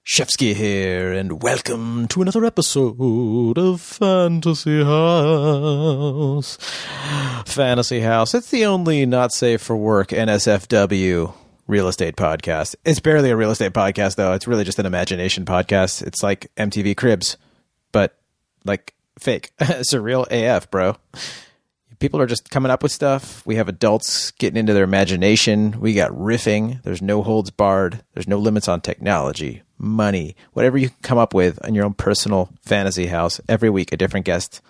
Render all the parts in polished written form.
Shefsky here, and welcome to another episode of Fantasy House. Fantasy House, it's the only not safe for work NSFW real estate podcast. It's barely a real estate podcast, though. It's really just an imagination podcast. It's like MTV Cribs, but like fake. Surreal AF, bro. People are just coming up with stuff. We have adults getting into their imagination. We got riffing. There's no holds barred. There's no limits on technology, money, whatever you come up with in your own personal fantasy house. Every week, a different guest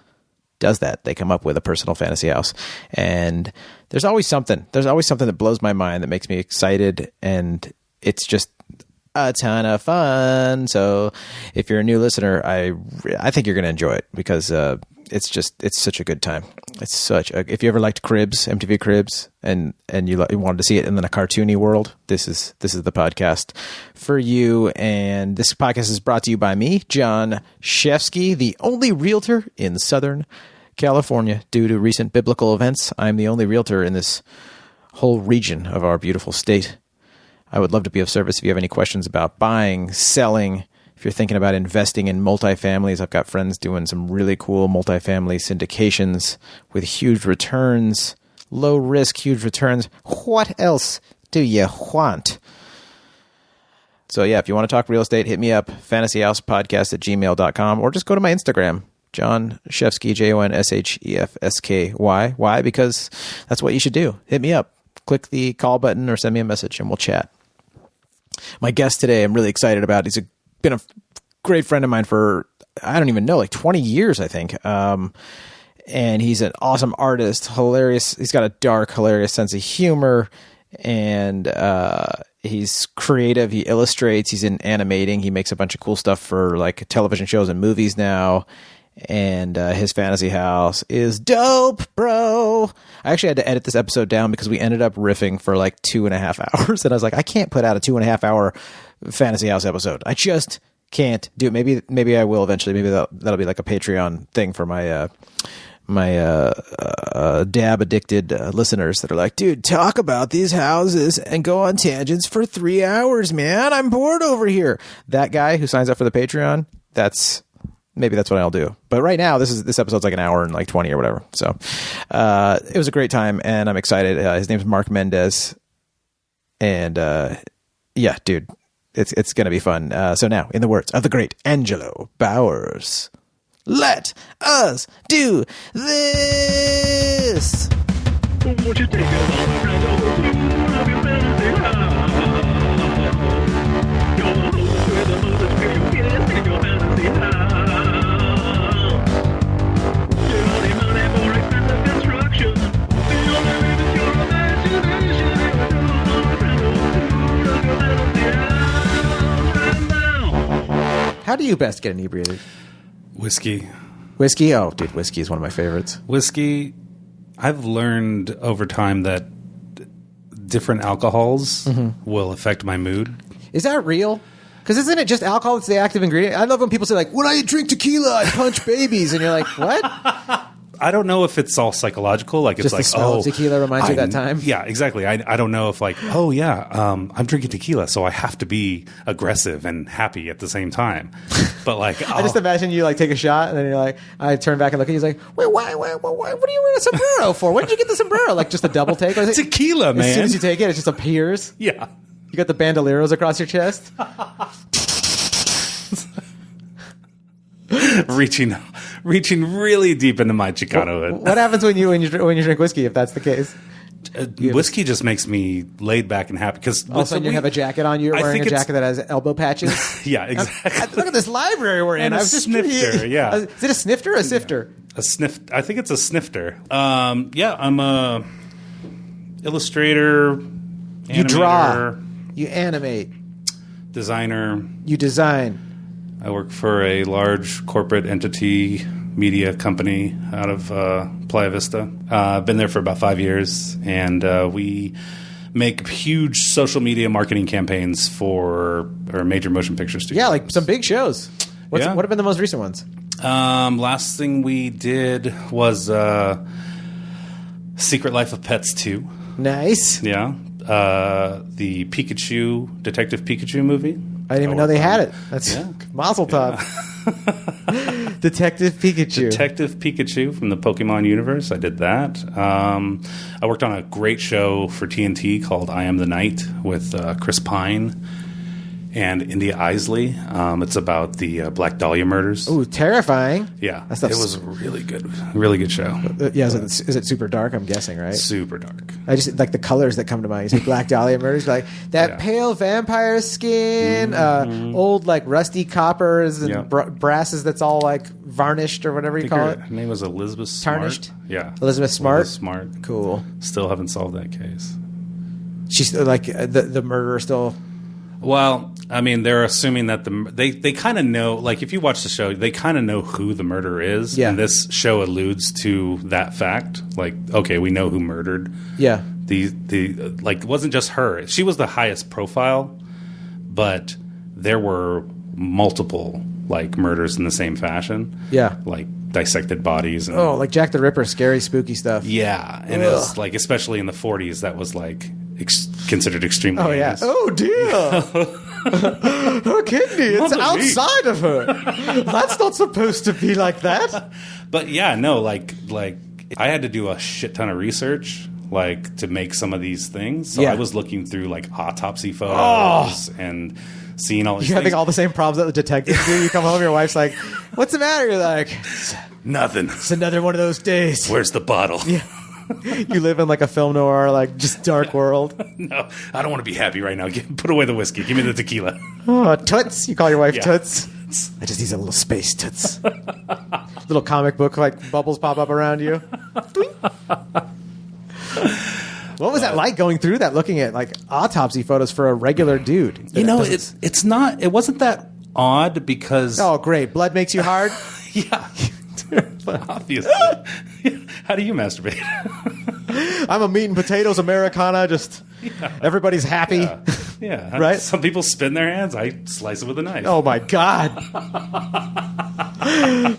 does that. They come up with a personal fantasy house. And there's always something. There's always something that blows my mind, that makes me excited. And it's just a ton of fun. So if you're a new listener, I think you're going to enjoy it because it's such a good time. If you ever liked Cribs, MTV Cribs, and you wanted to see it in a cartoony world, this is the podcast for you. And this podcast is brought to you by me, Jon Shefsky, the only realtor in Southern California. Due to recent biblical events, I'm the only realtor in this whole region of our beautiful state. I would love to be of service if you have any questions about buying, selling. If you're thinking about investing in multifamilies, I've got friends doing some really cool multifamily syndications with huge returns, low risk, huge returns. What else do you want? So yeah, if you want to talk real estate, hit me up, fantasyhousepodcast@gmail.com, or just go to my Instagram, Jon Shefsky, JONSHEFSKY. Why? Because that's what you should do. Hit me up. Click the call button or send me a message and we'll chat. My guest today, I'm really excited about. He's been a great friend of mine for, I don't even know, like 20 years, I think. And he's an awesome artist, hilarious. He's got a dark, hilarious sense of humor, and he's creative. He illustrates. He's in animating. He makes a bunch of cool stuff for like television shows and movies now. And his fantasy house is dope, bro. I actually had to edit this episode down because we ended up riffing for like 2.5 hours. And I was like, I can't put out a 2.5 hour fantasy house episode. I just can't do it. Maybe I will eventually. Maybe that'll be like a Patreon thing for my dab addicted listeners that are like, dude, talk about these houses and go on tangents for 3 hours, man. I'm bored over here. That guy who signs up for the Patreon, maybe that's what I'll do. But right now, this episode's like an hour and like 20 or whatever. So it was a great time, and I'm excited. His name's Mark Mendez, and yeah, dude, it's gonna be fun. So now, in the words of the great Angelo Bowers, let us do this. Won't you take How do you best get inebriated? Whiskey. Whiskey? Oh, dude, whiskey is one of my favorites. Whiskey, I've learned over time that different alcohols will affect my mood. Is that real? Because isn't it just alcohol that's the active ingredient? I love when people say, like, when I drink tequila, I punch babies. And you're like, what? I don't know if it's all psychological. Like, just it's like, the smell of tequila reminds you of that time? Yeah, exactly. I don't know if like, I'm drinking tequila, so I have to be aggressive and happy at the same time. But like, I just imagine you like take a shot and then you're like, I turn back and look at you. He's like, wait, why? What are you wearing a sombrero for? When did you get the sombrero? Like just a double take? Tequila, man. As soon as you take it, it just appears. Yeah. You got the bandoleros across your chest. reaching really deep into my Chicano. What happens when you drink whiskey if that's the case? Whiskey just makes me laid back and happy because all of a sudden you have a jacket on. You're wearing a jacket that has elbow patches. Yeah, exactly. Look at this library we're in. And a snifter. Yeah, is it a snifter or a sifter? A sniff. I think it's a snifter. Yeah, I'm a illustrator. You draw. You animate. Designer. You design. I work for a large corporate entity media company out of Playa Vista. I've been there for about 5 years, and we make huge social media marketing campaigns for our major motion picture studios. Yeah, like some big shows. What have been the most recent ones? Last thing we did was Secret Life of Pets 2. Nice. Yeah. The Detective Pikachu movie. I didn't even know they had it. That's Mazel Tov. Detective Pikachu. Detective Pikachu from the Pokemon universe. I did that. I worked on a great show for TNT called I Am the Night with Chris Pine and India Isley. It's about the Black Dahlia murders. Ooh, terrifying. Yeah. It was really good. Really good show. Yeah, is it super dark, I'm guessing, right? Super dark. I just like the colors that come to mind. You say Black Dahlia murders, like that pale vampire skin, old like rusty coppers and brasses that's all like varnished or whatever you call it. Her name was Elizabeth Smart. Tarnished? Yeah. Elizabeth Smart? Elizabeth Smart. Cool. Still haven't solved that case. She's like the murderer still... Well, I mean, they're assuming that they kind of know, like if you watch the show, they kind of know who the murderer is. Yeah. And this show alludes to that fact. Like, okay, we know who murdered. Yeah. Like, it wasn't just her. She was the highest profile, but there were multiple, like, murders in the same fashion. Yeah. Like, dissected bodies. And, like Jack the Ripper, scary, spooky stuff. Yeah. And it was, like, especially in the 40s, that was, like... considered extremely heinous. Oh dear. Her kidney, it's outside of her. That's not supposed to be like that. But yeah, no, like I had to do a shit ton of research like to make some of these things. So I was looking through like autopsy photos and seeing all these You're having all the same problems that the detectives do. You come home, your wife's like, what's the matter? You're like, nothing. It's another one of those days. Where's the bottle? Yeah. You live in like a film noir, like just dark world. No, I don't want to be happy right now. Put away the whiskey. Give me the tequila. Oh, Toots. You call your wife Toots? I just need a little space, Toots. Little comic book, like bubbles pop up around you. What was that like going through that, looking at like autopsy photos for a regular dude? You know, it's not. It wasn't that odd because. Oh, great! Blood makes you hard. Yeah. Obviously. How do you masturbate? I'm a meat and potatoes Americana. Just everybody's happy. Yeah. Right? Some people spin their hands. I slice it with a knife. Oh, my God.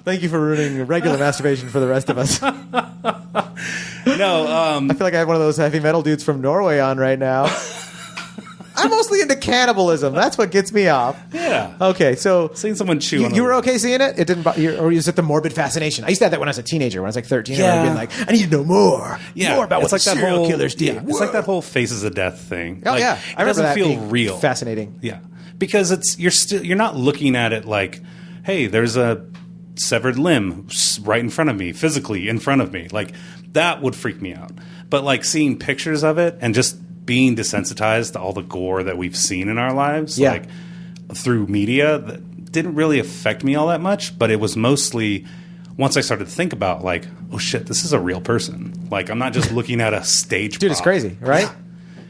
Thank you for ruining regular masturbation for the rest of us. No. I feel like I have one of those heavy metal dudes from Norway on right now. I'm mostly into cannibalism. That's what gets me off. Yeah. Okay, so... Seeing someone chew on You were okay seeing it? It didn't... Or is it the morbid fascination? I used to have that when I was a teenager, when I was like 13. Yeah. And I'd be like, I need to know more. Yeah. More about what like serial killers did. Yeah. It's like that whole Faces of Death thing. Oh, like, yeah. It doesn't feel real. Fascinating. Yeah. Because you're not looking at it like, hey, there's a severed limb right in front of me, physically in front of me. Like, that would freak me out. But, like, seeing pictures of it and just being desensitized to all the gore that we've seen in our lives, like through media, that didn't really affect me all that much. But it was mostly once I started to think about like, oh shit, this is a real person. Like I'm not just looking at a stage. Dude, it's crazy, right? Yeah.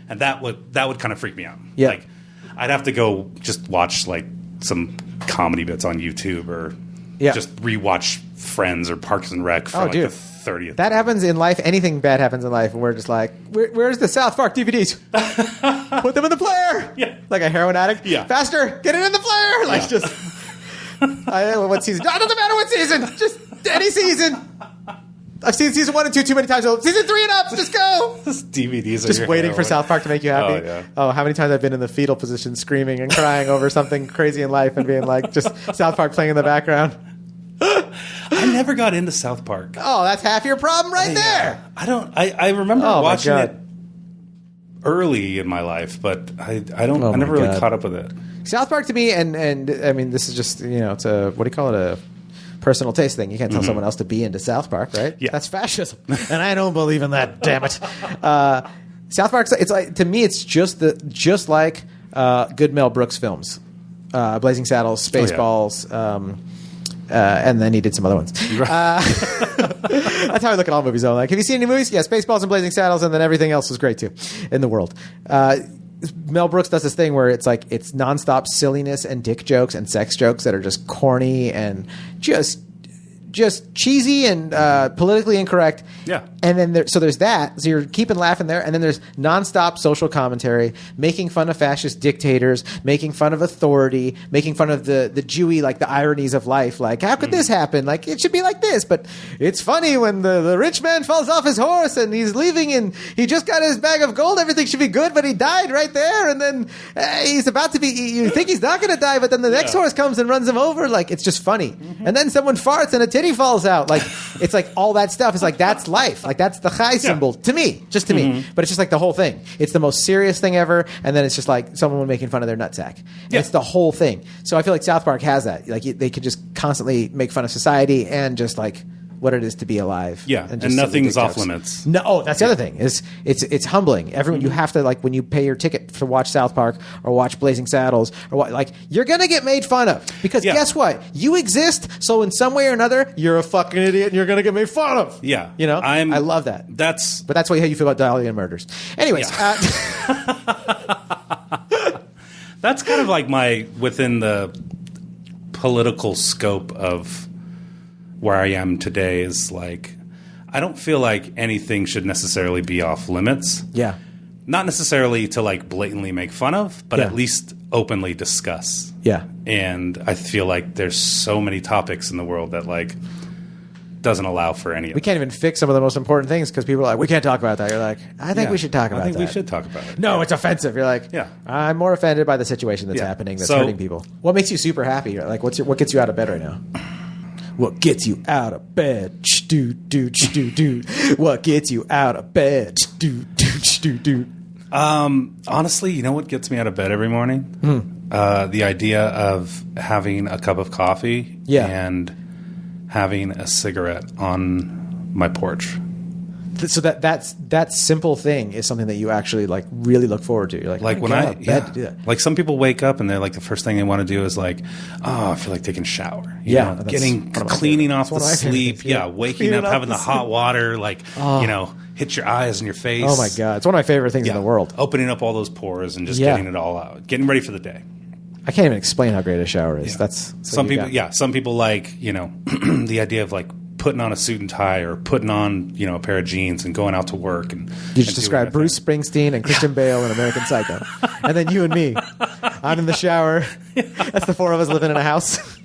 And that would kind of freak me out. Yeah. Like I'd have to go just watch like some comedy bits on YouTube or just rewatch Friends or Parks and Rec for the 30th. That happens in life. Anything bad happens in life, and we're just like, where's the South Park DVDs? Put them in the player. Yeah. Like a heroin addict. Yeah. Faster, get it in the player. Like just, I don't know what season. No, it doesn't matter what season. Just any season. I've seen season 1 and 2 too many times. So season 3 and up, just go. DVDs are just waiting for South Park to make you happy. Oh, yeah. Oh, how many times I've been in the fetal position screaming and crying over something crazy in life and being like, just South Park playing in the background. I never got into South Park. Oh, that's half your problem right there. I remember watching it early in my life, but I never really caught up with it. South Park to me, and I mean, this is just, it's a, what do you call it, a personal taste thing. You can't tell someone else to be into South Park, right? Yeah. That's fascism. And I don't believe in that, damn it. South Park, it's like, to me, it's just like good Mel Brooks films. Blazing Saddles, Spaceballs, and then he did some other ones. That's how I look at all movies. I'm like, have you seen any movies? Yeah, Spaceballs and Blazing Saddles, and then everything else was great too in the world. Mel Brooks does this thing where it's like it's nonstop silliness and dick jokes and sex jokes that are just corny and just just cheesy and politically incorrect. Yeah. And then there's that. So you're keeping laughing there. And then there's nonstop social commentary, making fun of fascist dictators, making fun of authority, making fun of the Jewy, like the ironies of life. Like, how could this happen? Like, it should be like this. But it's funny when the rich man falls off his horse and he's leaving and he just got his bag of gold. Everything should be good, but he died right there. And then he's about to be, you think he's not going to die, but then the next horse comes and runs him over. Like, it's just funny. And then someone farts and a titty falls out. Like, it's like all that stuff is like, that's life. Like, that's the chai symbol to me, just to me. But it's just like the whole thing. It's the most serious thing ever. And then it's just like someone making fun of their nutsack. Yeah. It's the whole thing. So I feel like South Park has that. Like, they could just constantly make fun of society and just like what it is to be alive. Yeah, and nothing's off limits. No, that's the other thing. It's humbling. Everyone, you have to, like, when you pay your ticket to watch South Park or watch Blazing Saddles or what, like, you're gonna get made fun of because guess what? You exist, so in some way or another, you're a fucking idiot and you're gonna get made fun of. Yeah, you know, I love that. But that's how you feel about Dahlia murders. Anyways, that's kind of like within the political scope of where I am today is like, I don't feel like anything should necessarily be off limits. Yeah. Not necessarily to like blatantly make fun of, but at least openly discuss. Yeah. And I feel like there's so many topics in the world that like doesn't allow for any of We can't even fix some of the most important things because people are like, we can't talk about that. You're like, I think we should talk about that. I think we should talk about it. No, it's offensive. You're like, I'm more offended by the situation that's happening that's hurting people. What makes you super happy? You're like, what gets you out of bed right now? What gets you out of bed? What gets you out of bed? Honestly, you know what gets me out of bed every morning? The idea of having a cup of coffee and having a cigarette on my porch. So that simple thing is something that you actually like really look forward to. You're like when I to do that. Like some people wake up and they're like the first thing they want to do is like, I feel like taking a shower. You know, cleaning off the sleep. Waking up, having the hot water, like hit your eyes and your face. Oh my god, it's one of my favorite things in the world. Opening up all those pores and just getting it all out, getting ready for the day. I can't even explain how great a shower is. That's some people. Yeah, some people like the idea of like putting on a suit and tie or putting on, a pair of jeans and going out to work. And you just described Bruce Springsteen and Christian Bale in American Psycho. And then you and me. I'm in the shower. That's the four of us living in a house.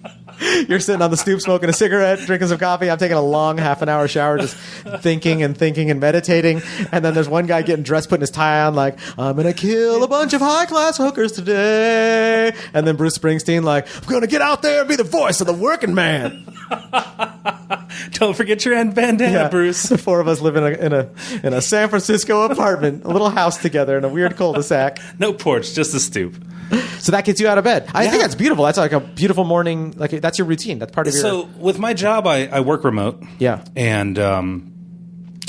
You're sitting on the stoop smoking a cigarette, drinking some coffee. I'm taking a long half-an-hour shower just thinking and meditating. And then there's one guy getting dressed, putting his tie on like, I'm going to kill a bunch of high-class hookers today. And then Bruce Springsteen like, I'm going to get out there and be the voice of the working man. Don't forget your end bandana, Bruce. The four of us live in a San Francisco apartment, a little house together in a weird cul-de-sac. No porch, just a stoop. So that gets you out of bed. I think that's beautiful. That's like a beautiful morning. Like that's your routine. That's part of your. So with my job, I work remote. Yeah, and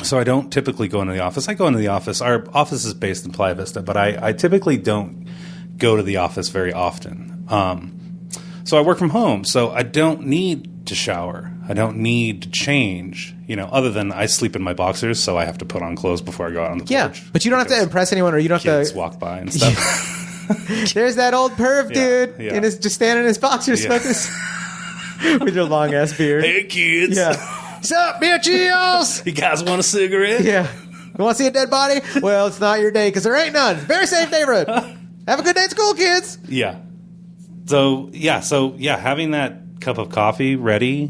so I don't typically go into the office. I go into the office. Our office is based in Playa Vista, but I typically don't go to the office very often. So I work from home. So I don't need to shower. I don't need to change. Other than I sleep in my boxers, so I have to put on clothes before I go out on the porch. Yeah, but you don't have to impress anyone, or you don't have to walk by and stuff. There's that old perv dude just standing in his boxers smoking with your long ass beard. Hey kids, what's up, bitches? You guys want a cigarette? Yeah, you want to see a dead body? Well, it's not your day because there ain't none. Very safe neighborhood. Have a good day at school, kids. Yeah. So having that cup of coffee ready,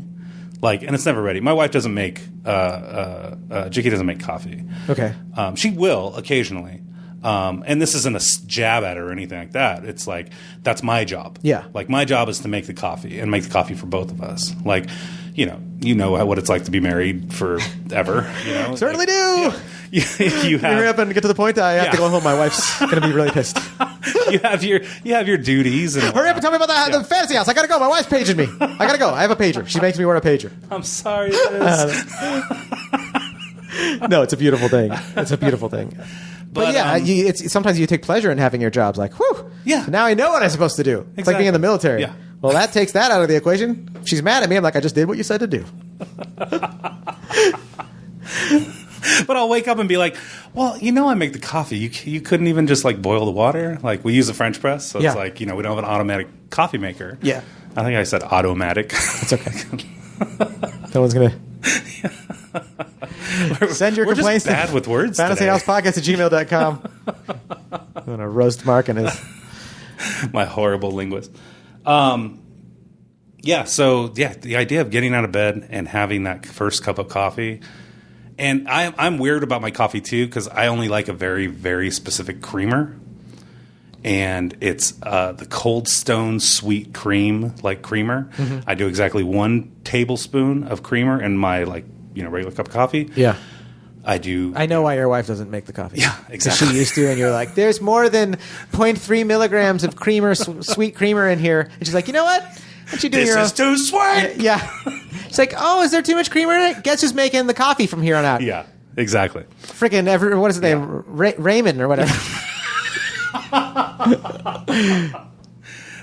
and it's never ready. My wife doesn't make Jicky doesn't make coffee. Okay. She will occasionally. And this isn't a jab at her or anything like that. It's like, that's my job. Yeah. Like, my job is to make the coffee and make the coffee for both of us. Like, you know what it's like to be married forever. Certainly do. You hurry up and get to the point. I have to go home. My wife's going to be really pissed. you have your duties. And hurry up and tell me about the fantasy house. I got to go. My wife's paging me. I got to go. I have a pager. She makes me wear a pager. I'm sorry. No, it's a beautiful thing. It's a beautiful thing. But sometimes you take pleasure in having your jobs. Like, whew. Yeah. Now I know what I'm supposed to do. It's exactly. like being in the military. Yeah. Well, that takes that out of the equation. If she's mad at me, I'm like, I just did what you said to do. But I'll wake up and be like, well, I make the coffee. You couldn't even just boil the water. Like, we use a French press, so it's we don't have an automatic coffee maker. Yeah. I think I said automatic. It's okay. No one's going to... Send your complaints just bad with words fantasyhousepodcast@gmail.com. I'm going to roast Mark and his... My horrible linguist. The idea of getting out of bed and having that first cup of coffee. And I'm weird about my coffee, too, because I only like a very, very specific creamer. And it's the Cold Stone Sweet Cream, creamer. Mm-hmm. I do exactly 1 tablespoon of creamer in my, regular cup of coffee. Yeah. I do. I know why your wife doesn't make the coffee. Yeah, exactly. She used to, and you're like, there's more than 0.3 milligrams of creamer, sweet creamer in here. And she's like, you know what? What you doing? This is too sweet. Yeah. She's like, oh, is there too much creamer in it? Guess who's making the coffee from here on out? Yeah, exactly. Freaking, what is his name? Raymond or whatever.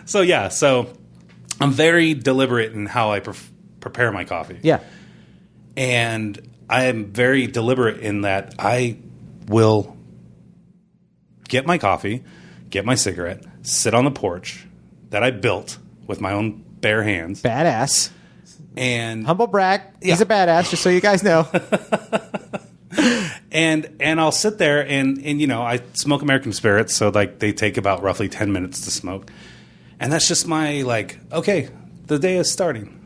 So I'm very deliberate in how I prepare my coffee. Yeah. And I am very deliberate in that I will get my coffee, get my cigarette, sit on the porch that I built with my own bare hands. Badass. And humble brag. Yeah. He's a badass, just so you guys know. And I'll sit there and I smoke American Spirits, so they take about roughly 10 minutes to smoke. And that's just my okay, the day is starting.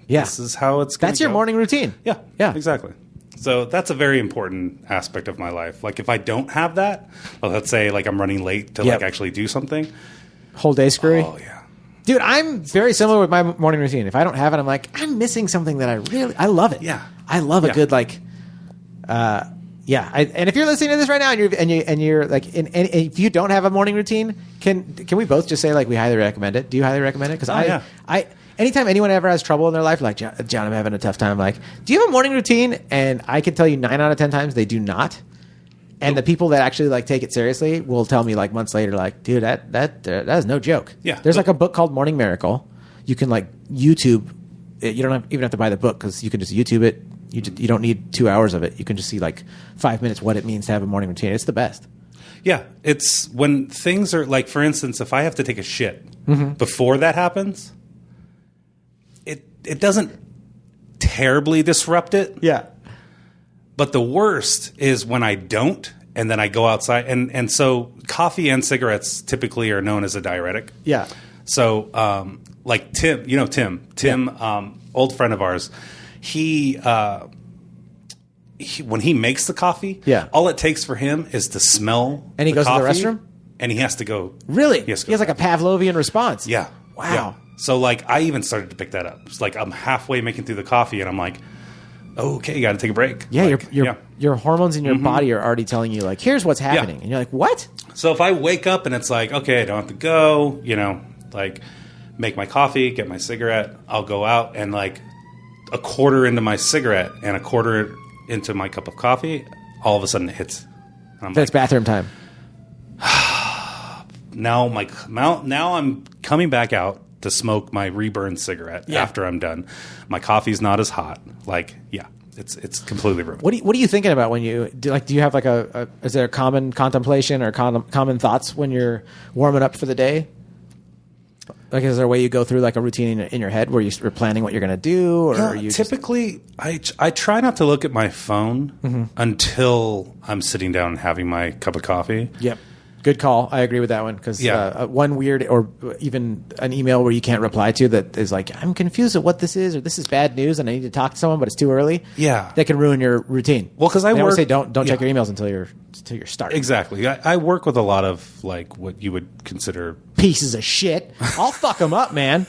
This is how it's going to go. That's your morning routine. Yeah. Yeah. Exactly. So that's a very important aspect of my life. If I don't have that, let's say I'm running late to actually do something. Whole day screwy. Oh yeah. Dude, I'm very similar with my morning routine. If I don't have it, I'm I'm missing something that I love it. Yeah. I love a good and if you're listening to this right now and you're and if you don't have a morning routine, can we both just say we highly recommend it? Do you highly recommend it? Because I anytime anyone ever has trouble in their life, John, I'm having a tough time. Do you have a morning routine? And I can tell you 9 out of 10 times they do not. And the people that actually take it seriously will tell me months later, dude, that is no joke. Yeah. There's a book called Morning Miracle. You can YouTube. You don't even have to buy the book because you can just YouTube it. You don't need 2 hours of it. You can just see 5 minutes what it means to have a morning routine. It's the best. Yeah, it's when things are for instance, if I have to take a shit before that happens, it doesn't terribly disrupt it. Yeah. But the worst is when I don't, and then I go outside. And so coffee and cigarettes typically are known as a diuretic. Yeah. So Tim, old friend of ours, he when he makes the coffee, all it takes for him is to smell and he goes to the restroom? And he has to go. Really? He has a Pavlovian response. Yeah. Wow. Yeah. So I even started to pick that up. It's I'm halfway making through the coffee and I'm okay, you got to take a break. Yeah, your hormones in your body are already telling you here's what's happening. And you're like, what? So if I wake up and it's okay, I don't have to go, make my coffee, get my cigarette, I'll go out and a quarter into my cigarette and a quarter into my cup of coffee, all of a sudden it hits. That's bathroom time. Now I'm coming back out to smoke my reburned cigarette after I'm done. My coffee's not as hot. It's completely ruined. What are you thinking about when you do? Do you have is there a common contemplation or common thoughts when you're warming up for the day? Is there a way you go through a routine in your head where you're planning what you're going to do? Or typically, I try not to look at my phone until I'm sitting down and having my cup of coffee. Yep. Good call. I agree with that one because one weird or even an email where you can't reply to that is I'm confused at what this is or this is bad news and I need to talk to someone but it's too early. Yeah, that can ruin your routine. Well, because I always say don't check your emails until you're starting. Exactly. I work with a lot of what you would consider pieces of shit. I'll fuck them up, man.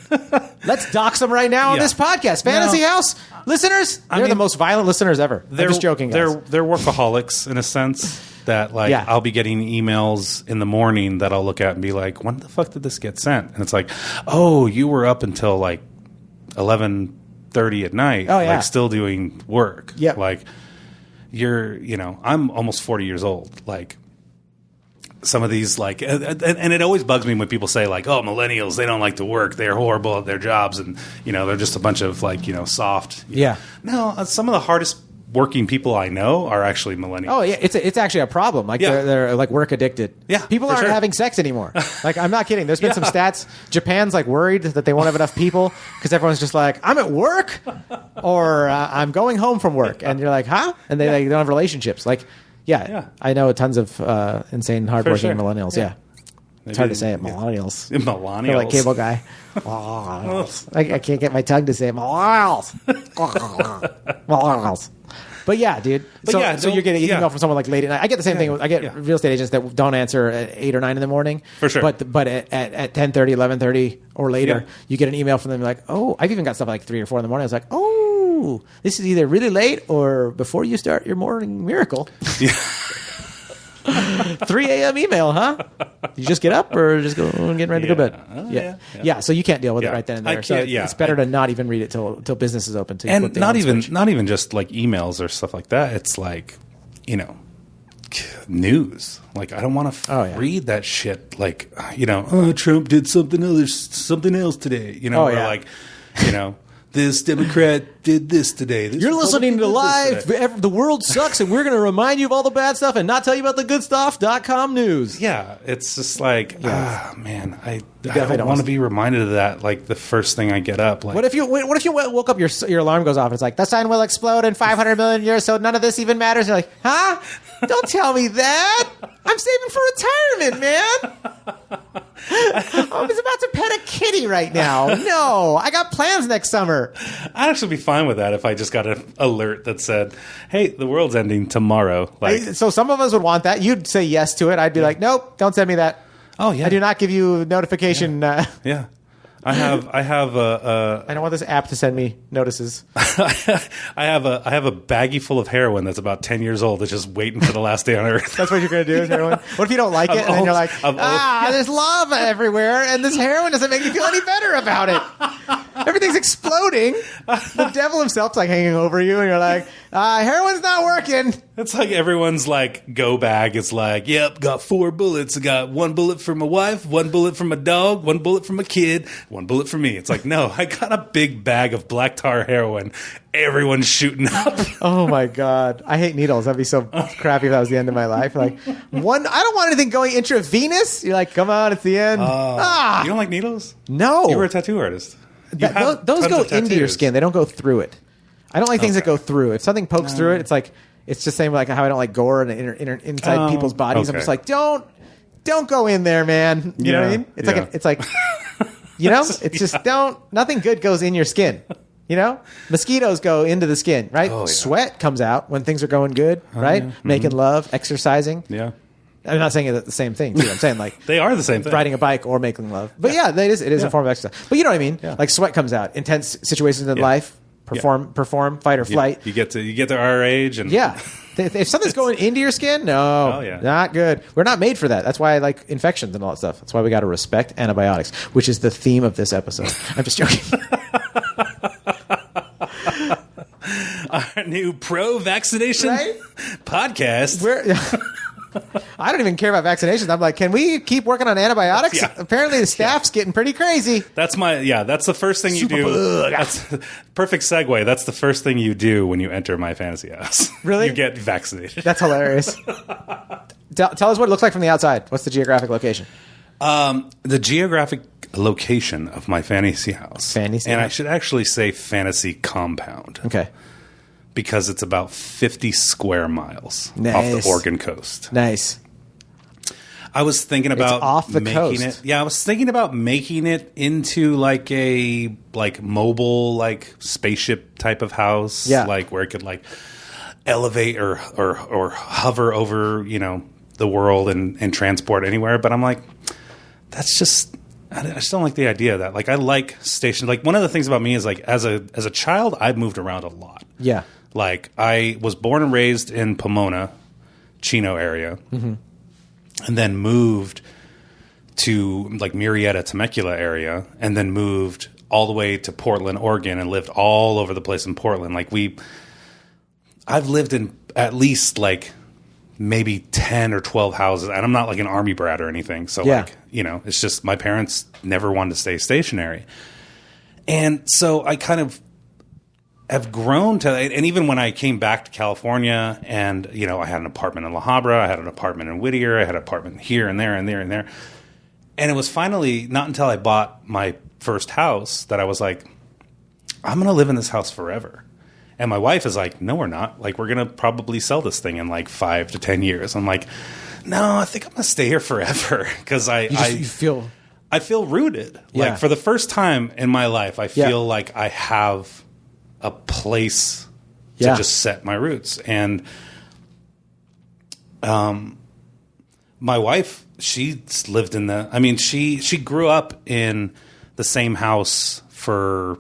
Let's dox them right now on this podcast. Fantasy House listeners, they're the most violent listeners ever. I'm just joking, guys. They're workaholics in a sense. That I'll be getting emails in the morning that I'll look at and be when the fuck did this get sent? And it's oh, you were up until 11:30 at night, still doing work. Yeah, you're, I'm almost 40 years old. Some of these and it always bugs me when people say oh, millennials, they don't like to work, they're horrible at their jobs, and they're just a bunch of soft. Yeah. No, some of the hardest working people I know are actually millennials. Oh yeah, it's actually a problem. Like they're like work addicted. Yeah, people aren't having sex anymore. Like I'm not kidding. There's been some stats. Japan's like worried that they won't have enough people because everyone's just like, I'm at work or I'm going home from work, and you're like, huh? And they like, don't have relationships. Like, I know tons of insane hardworking millennials. Yeah. It's hard to say it. Millennials. Millennials. Feel like cable guy. I can't get my tongue to say it. Millennials. Millennials. But yeah, dude. So you're getting an email from someone like late at night. I get the same thing. I get real estate agents that don't answer at 8 or 9 in the morning. For sure. But at 10:30, 11:30 or later, you get an email from them like, oh, I've even got stuff like 3 or 4 in the morning. I was like, oh, this is either really late or before you start your morning miracle. 3 a.m. email, huh? You just get up or just go and get ready to go to bed? So you can't deal with it right then and there. So it's better to not even read it till business is open. And not even just like emails or stuff like that. It's like, news. Like I don't want to read that shit. Like Trump did something else today. Or like this Democrat did this today. This You're listening to Live. The world sucks, and we're going to remind you of all the bad stuff and not tell you about the good stuff.com news. Yeah, it's just like, man, I don't want to be reminded of that. Like the first thing I get up. Like, what if you woke up, your alarm goes off, and it's like the sun will explode in 500 million years, so none of this even matters. You're like, huh? Don't tell me that. I'm saving for retirement, man. I was about to pet a kitty right now. No, I got plans next summer. I'd actually be fine with that if I just got an alert that said, hey, the world's ending tomorrow. So some of us would want that. You'd say yes to it. I'd be like, nope, don't send me that. Oh, yeah. I do not give you notification. Yeah. I have I don't want this app to send me notices. I have a baggie full of heroin that's about 10 years old that's just waiting for the last day on Earth. That's what you're going to do is heroin? What if you don't like it and then you're like, there's lava everywhere and this heroin doesn't make me feel any better about it. Everything's exploding. The devil himself's like hanging over you and you're like, heroin's not working. It's like everyone's like go bag. It's like, yep, got 4 bullets. I got 1 bullet for my wife, 1 bullet for my dog, 1 bullet for my kid, 1 bullet for me. It's like, no, I got a big bag of black tar heroin. Everyone's shooting up. Oh my God. I hate needles. That'd be so crappy if that was the end of my life. Like I don't want anything going intravenous. You're like, come on, it's the end. You don't like needles? No. You were a tattoo artist. Those go into your skin. They don't go through it. I don't like things that go through. If something pokes through it, it's like, it's just same like how I don't like gore and inside people's bodies. Okay. I'm just like, don't go in there, man. You know what I mean? It's like, it's just nothing good goes in your skin. Mosquitoes go into the skin, right? Oh, yeah. Sweat comes out when things are going good, right? Yeah. Making love, exercising. Yeah. I'm not saying it's the same thing, too. I'm saying like they are the same thing. Riding a bike or making love. But it is a form of exercise. But you know what I mean? Yeah. Like sweat comes out. Intense situations in life. Perform, fight or flight. You get to our age, and if something's going into your skin, not good. We're not made for that. That's why I like infections and all that stuff. That's why we got to respect antibiotics, which is the theme of this episode. I'm just joking. Our new pro-vaccination podcast. I don't even care about vaccinations. I'm like, can we keep working on antibiotics? Yeah. Apparently the staff's getting pretty crazy. That's the first thing you do. That's perfect segue. That's the first thing you do when you enter my fantasy house. Really? You get vaccinated. That's hilarious. Tell us what it looks like from the outside. What's the geographic location? The geographic location of my fantasy house. I should actually say fantasy compound. Okay. Because it's about 50 square miles off the Oregon coast. Nice. I was thinking about off the coast. It. Yeah, I was thinking about making it into like a mobile spaceship type of house. Yeah. Like where it could elevate or hover over, the world and transport anywhere. But I'm like, that's just I just don't like the idea of that. Like I like stations. Like one of the things about me is like as a child, I've moved around a lot. Yeah. Like I was born and raised in Pomona, Chino area, and then moved to like Murrieta, Temecula area, and then moved all the way to Portland, Oregon, and lived all over the place in Portland. Like I've lived in at least like maybe 10 or 12 houses, and I'm not like an army brat or anything. So it's just my parents never wanted to stay stationary. And so I kind of have grown to, and even when I came back to California, and I had an apartment in La Habra, I had an apartment in Whittier, I had an apartment here and there and there and there, and it was finally not until I bought my first house that I was like, I'm going to live in this house forever. And my wife is like, no, we're not. Like, we're going to probably sell this thing in like 5 to 10 years. I'm like, no, I think I'm going to stay here forever because I feel rooted. Yeah. Like, for the first time in my life, I feel like I have a place to just set my roots. And my wife, she's lived in she grew up in the same house for,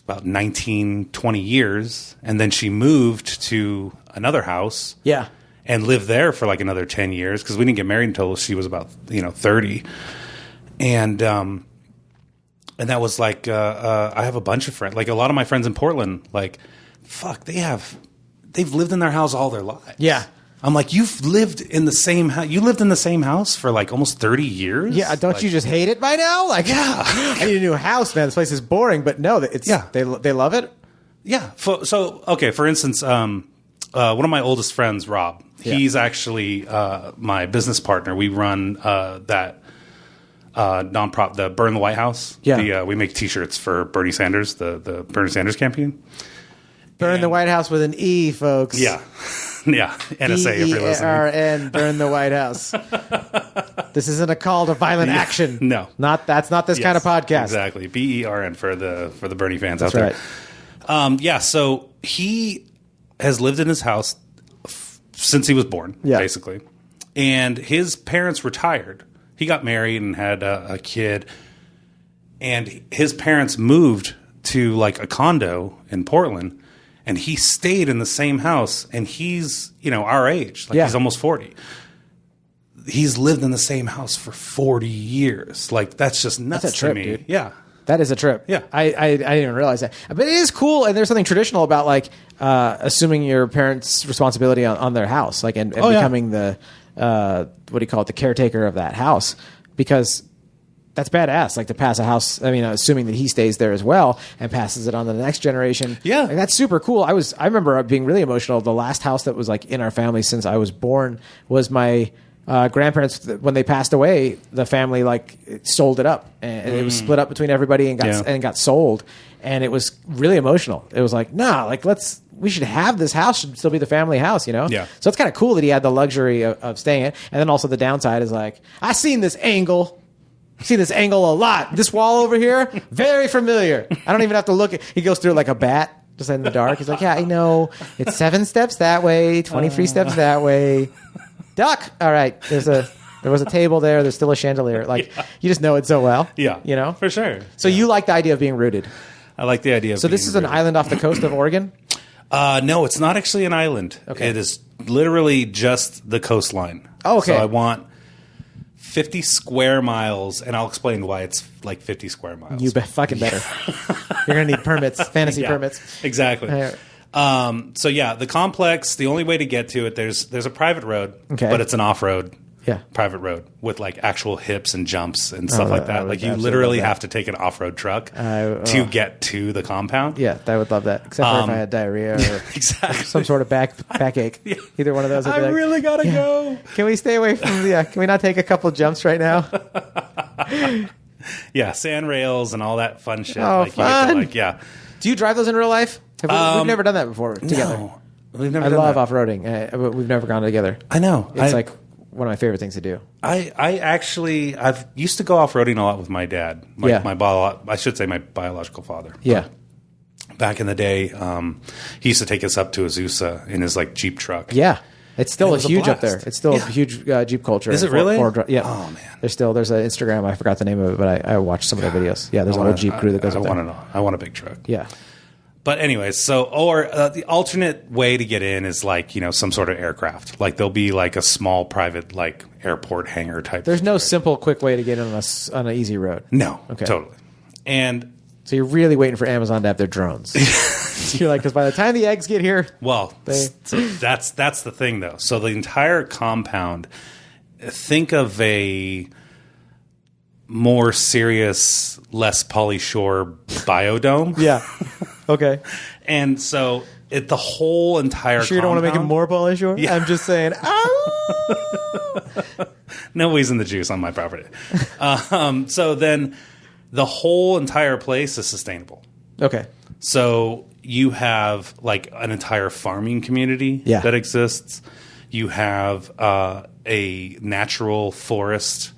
about 19, 20 years. And then she moved to another house. Yeah. And lived there for like another 10 years because we didn't get married until she was about, 30. And that was like, I have a bunch of friends, like a lot of my friends in Portland, like, fuck, they've lived in their house all their lives. Yeah. I'm like, you've lived in the same house. You lived in the same house for like almost 30 years. Yeah. Don't you just hate it by now? Like, yeah, I need a new house, man. This place is boring, but no, they love it. Yeah. For instance, one of my oldest friends, Rob, he's actually my business partner. We run that nonprofit, the Burn the White House. Yeah. We make T-shirts for Bernie Sanders, the Bernie Sanders campaign. Burn the White House with an E, folks. Yeah. Yeah. NSA, if you're listening. BERN, Burn the White House. This isn't a call to violent action. No. That's not this kind of podcast. Exactly. BERN for the Bernie fans That's out there. Right. So he has lived in his house since he was born, basically. And his parents retired. He got married and had a kid. And his parents moved to like a condo in Portland. And he stayed in the same house. And he's, our age. Like he's almost 40. He's lived in the same house for 40 years. Like, that's just nuts that's a trip, to me. dude. Yeah. That is a trip. Yeah. I didn't even realize that. But it is cool, and there's something traditional about, like, assuming your parents' responsibility on their house, like, and becoming the, the caretaker of that house. Because that's badass, like, to pass a house, assuming that he stays there as well and passes it on to the next generation. Yeah. Like, that's super cool. I remember being really emotional. The last house that was, like, in our family since I was born was my grandparents. When they passed away, the family sold it up, and it was split up between everybody and got sold. And it was really emotional. It was like, we should have this house, should still be the family house, Yeah. So it's kind of cool that he had the luxury of staying in. And then also the downside is like, I've seen this angle a lot. This wall over here, very familiar. I don't even have to look. He goes through it like a bat, just in the dark. He's like, yeah, I know. It's 7 steps that way, 23 steps that way. Duck. All right. There was a table there. There's still a chandelier. You just know it so well. Yeah. For sure. So you like the idea of being rooted. I like the idea of So this is an island off the coast of Oregon? No, it's not actually an island. Okay. It is literally just the coastline. Oh, okay. So I want 50 square miles, and I'll explain why it's like 50 square miles. You fucking better. You're going to need permits, fantasy permits. Exactly. So yeah, the complex, the only way to get to it, there's a private road, but it's an off-road private road with like actual hips and jumps and stuff like that. Like you literally have to take an off-road truck to get to the compound. Yeah, I would love that. Except for if I had diarrhea or some sort of backache. Yeah. Either one of those. I really gotta go. Can we stay away from can we not take a couple jumps right now? Yeah, sand rails and all that fun shit. Oh, fun. You get to, Do you drive those in real life? We've never done that before together. No, we've never done love that. off-roading, but we've never gone together. I know. It's like one of my favorite things to do. I've used to go off-roading a lot with my dad. My biological father. Yeah. Back in the day, he used to take us up to Azusa in his like Jeep truck. Yeah. It's still huge up there. It's still a huge Jeep culture. Is it really? Yeah. Oh man. There's an Instagram. I forgot the name of it, but I watched some of their videos. Yeah, there's a whole Jeep crew that goes up there. I want a big truck. Yeah. But anyways, the alternate way to get in is like, some sort of aircraft. Like there'll be like a small private like airport hangar type. There's no simple, quick way to get in on an easy road. No. Okay. Totally. And so you're really waiting for Amazon to have their drones. You're like, because by the time the eggs get here, so that's the thing though. So the entire compound, think of a more serious, less polyshore biodome. Yeah. Okay. And so the whole entire Sure you don't want to make it more polyshore? Yeah. I'm just saying, oh! Nobody's in the juice on my property. So then the whole entire place is sustainable. Okay. So you have like an entire farming community that exists. You have a natural forest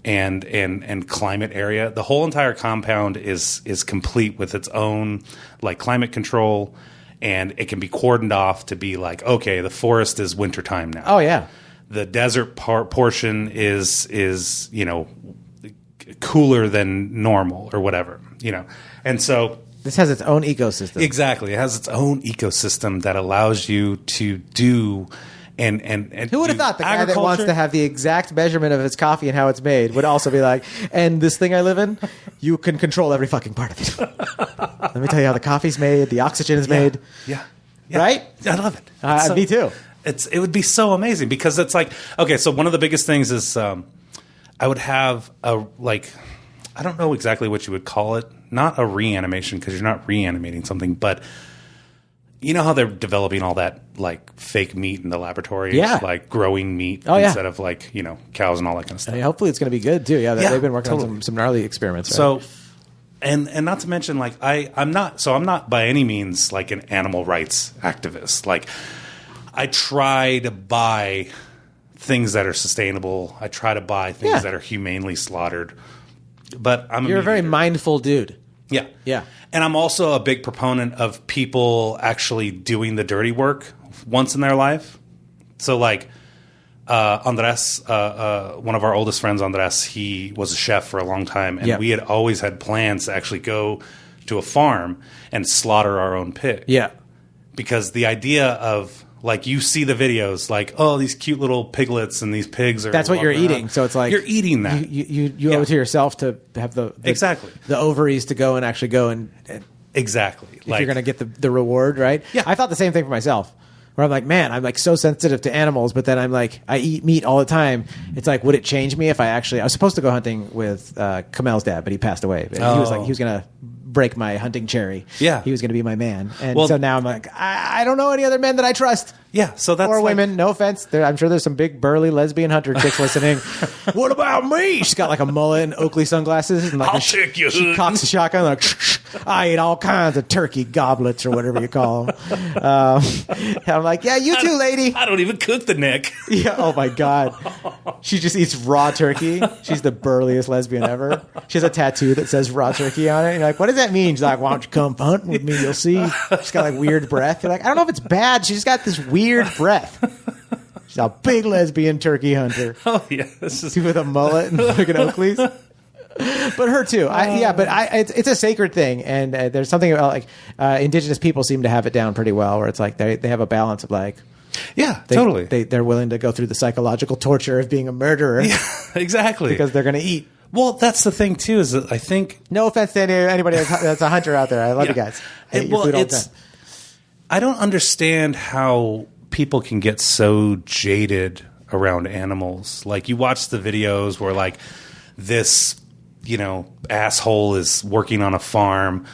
and climate area. The whole entire compound is complete with its own like climate control, and it can be cordoned off to be like, okay, the forest is wintertime now. Oh yeah. The desert portion is cooler than normal or whatever, And so this has its own ecosystem. Exactly. It has its own ecosystem that allows you to do and who would have thought the guy that wants to have the exact measurement of his coffee and how it's made would also be like, and this thing I live in, you can control every fucking part of it. Let me tell you how the coffee's made, the oxygen is made. Yeah. Right? I love it. Me too. It would be so amazing because it's like, okay, so one of the biggest things is I would have I don't know exactly what you would call it. Not a reanimation because you're not reanimating something, but you know how they're developing all that like fake meat in the laboratory? Yeah. Like growing meat instead of like, cows and all that kind of stuff. I mean, hopefully it's going to be good too. Yeah, they've been working on some gnarly experiments. Right? So, and not to mention like I'm not by any means like an animal rights activist. Like I try to buy things that are sustainable. I try to buy things that are humanely slaughtered. But you're a very mindful dude. Yeah. Yeah. And I'm also a big proponent of people actually doing the dirty work once in their life. So like Andres, one of our oldest friends, Andres, he was a chef for a long time. And we had always had plans to actually go to a farm and slaughter our own pig. Yeah. Because the idea of like you see the videos like, oh, these cute little piglets and these pigs are that's what you're eating. So it's like you're eating that. You owe it to yourself to have the ovaries to go and actually go and exactly. If you're going to get the reward, right? Yeah. I thought the same thing for myself. Where I'm like, man, I'm like so sensitive to animals, but then I'm like, I eat meat all the time. It's like, would it change me if I was supposed to go hunting with Kamel's dad, but he passed away. He was like, he was going to break my hunting cherry. Yeah. He was going to be my man. And so now I'm like, I don't know any other men that I trust. Yeah. So that's or women. No offense. I'm sure there's some big burly lesbian hunter chicks listening. What about me? She's got like a mullet and Oakley sunglasses. And like I'll take you. She cocks a shotgun like, I eat all kinds of turkey goblets or whatever you call them. And I'm like, yeah, you too, lady. I don't even cook the neck. Yeah. Oh my God. She just eats raw turkey. She's the burliest lesbian ever. She has a tattoo that says raw turkey on it. And you're like, what does that mean? She's like, why don't you come hunting with me? You'll see. She's got like weird breath. You're like, I don't know if it's bad. She's got this weird breath. She's a big lesbian turkey hunter. Oh yeah, this is with a mullet and fucking Oakleys. But her too. It's a sacred thing, and there's something about like indigenous people seem to have it down pretty well, where it's like they have a balance of like. Yeah, totally. They're willing to go through the psychological torture of being a murderer. Yeah, exactly. Because they're going to eat. Well, that's the thing too. Is that I think no offense to anybody that's a hunter out there. I love you guys. I eat your food all the time. I don't understand how people can get so jaded around animals. Like you watch the videos where like this, asshole is working on a farm,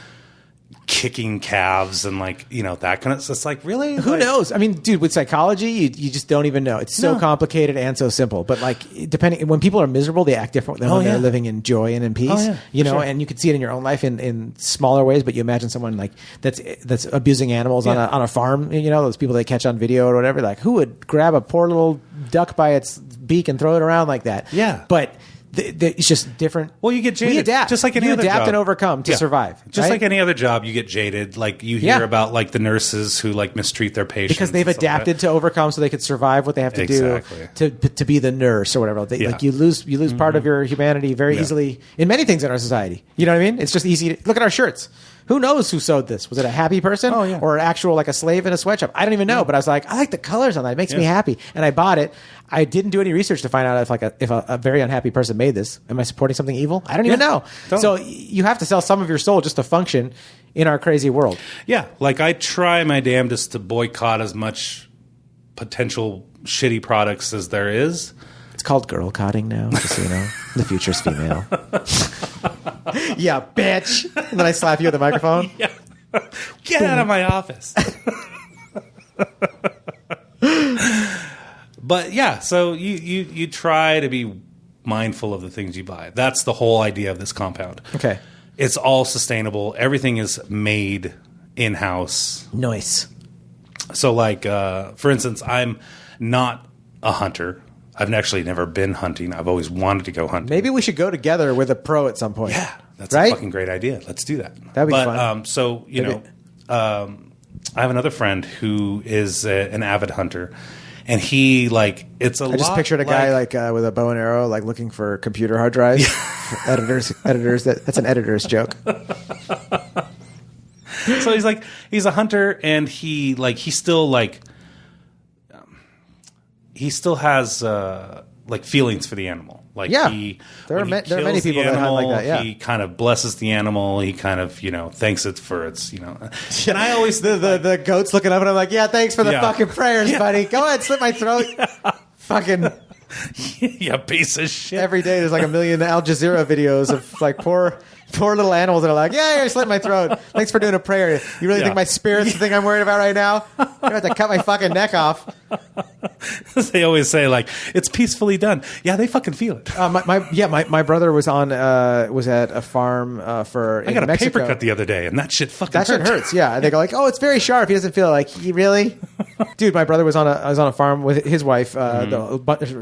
kicking calves and like, that kind of, it's like, really? Who knows? I mean, dude, with psychology, you just don't even know. It's so complicated and so simple. But like, depending, when people are miserable, they act different than when they're living in joy and in peace, and you can see it in your own life in smaller ways, but you imagine someone like that's abusing animals on a farm, those people they catch on video or whatever, like who would grab a poor little duck by its beak and throw it around like that? Yeah. But it's just different. Well, you get jaded. We adapt. Just like any other job. You adapt and overcome to survive. Just like any other job, you get jaded. Like you hear about like the nurses who like mistreat their patients. Because they've adapted to overcome so they could survive what they have to do to be the nurse or whatever. Like you lose part of your humanity very easily in many things in our society. You know what I mean? It's just easy to look at our shirts. Who knows who sewed this? Was it a happy person or actual like a slave in a sweatshop? I don't even know, but I was like, I like the colors on that. It makes me happy. And I bought it. I didn't do any research to find out if a very unhappy person made this. Am I supporting something evil? I don't even know. So you have to sell some of your soul just to function in our crazy world. Yeah. Like I try my damnedest to boycott as much potential shitty products as there is. called girl cotting now, just so you know. The future's female. Yeah, bitch. And then I slap you with the microphone. Yeah. Get out of my office. But yeah, so you try to be mindful of the things you buy. That's the whole idea of this compound. Okay. It's all sustainable. Everything is made in-house. Nice. So like, for instance, I'm not a hunter. I've actually never been hunting. I've always wanted to go hunting. Maybe we should go together with a pro at some point. Yeah, that's right? a fucking great idea. Let's do that. That'd be fun. So, you know, I have another friend who is an avid hunter. And he, like, it's a lot. I just pictured a guy, like with a bow and arrow, like, looking for computer hard drives. Editors. That's an editor's joke. So he's a hunter, and he still has like feelings for the animal. Like, yeah, there are many people that hunt like that. Yeah, he kind of blesses the animal. He kind of thanks it for its And I always the goat's looking up, and I'm like, yeah, thanks for the fucking prayers, buddy. Go ahead, slit my throat. Fucking yeah, piece of shit. Every day there's like a million Al Jazeera videos of like poor little animals that are like, yeah, you slit my throat. Thanks for doing a prayer. You really think my spirit's the thing I'm worried about right now? You're going to have to cut my fucking neck off. They always say, like, it's peacefully done. Yeah, they fucking feel it. My brother was at a farm for I got a Mexico. paper cut the other day, and that shit fucking That shit hurts, yeah. And they go like, oh, it's very sharp. He doesn't feel it. Like, really? Dude, my brother was on a farm with his wife.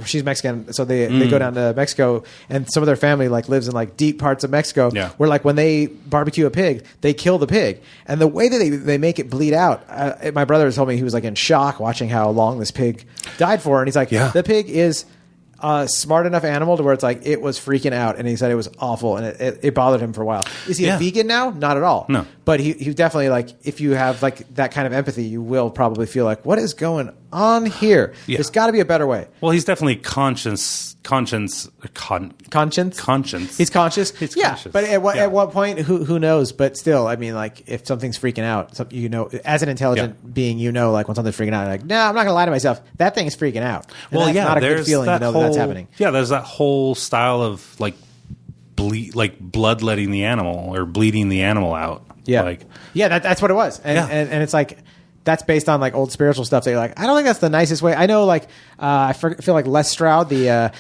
She's Mexican, so they go down to Mexico, and some of their family like lives in like deep parts of Mexico. Yeah. Where like when they barbecue a pig, they kill the pig, and the way that they make it bleed out. My brother told me he was like in shock watching how long this pig died for, and he's like, the pig is a smart enough animal to where it's like it was freaking out, and he said it was awful, and it bothered him for a while. Is he a vegan now? Not at all. No, but he definitely, like, if you have like that kind of empathy, you will probably feel like, what is going on here? Yeah. There's got to be a better way. Well, he's definitely conscious. Conscience. He's conscious. He's yeah, conscious. but at what point? Who knows? But still, I mean, like, if something's freaking out, as an intelligent being, like when something's freaking out, like, no, I'm not gonna lie to myself. That thing is freaking out. And that's not a good feeling to know that's happening. Yeah, there's that whole style of like bloodletting the animal or bleeding the animal out. Yeah, that's what it was, and it's like. That's based on like old spiritual stuff. That you're like, I don't think that's the nicest way. I know, like, I feel like Les Stroud, the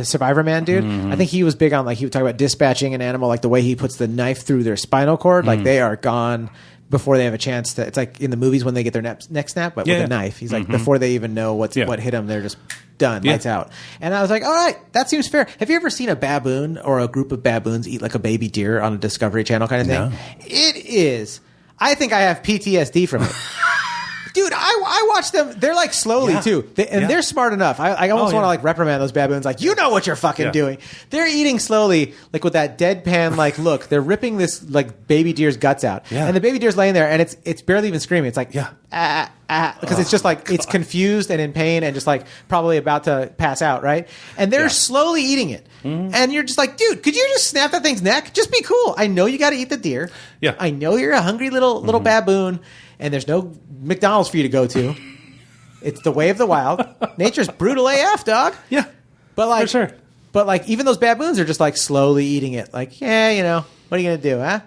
Survivor Man dude. I think he was big on, like, he would talk about dispatching an animal, like the way he puts the knife through their spinal cord. Like, they are gone before they have a chance to. It's like in the movies when they get their neck snapped, but with a knife. He's like, before they even know what hit them, they're just done, lights out. And I was like, all right, that seems fair. Have you ever seen a baboon or a group of baboons eat like a baby deer on a Discovery Channel kind of thing? No. It is. I think I have PTSD from it. Dude, I watch them. They're like slowly too. They're smart enough. I almost want to like reprimand those baboons. Like, you know what you're fucking doing. They're eating slowly, like with that deadpan like look. They're ripping this like baby deer's guts out. Yeah. And the baby deer's laying there and it's barely even screaming. It's like, because it's just like, it's confused and in pain and just like probably about to pass out, right? And they're slowly eating it. And you're just like, dude, could you just snap that thing's neck? Just be cool. I know you got to eat the deer. Yeah. I know you're a hungry little baboon, and there's no McDonald's for you to go to. It's the way of the wild. Nature's brutal AF, dog. Yeah. But like, for sure. But like, even those baboons are just like slowly eating it. Like, what are you gonna do, huh?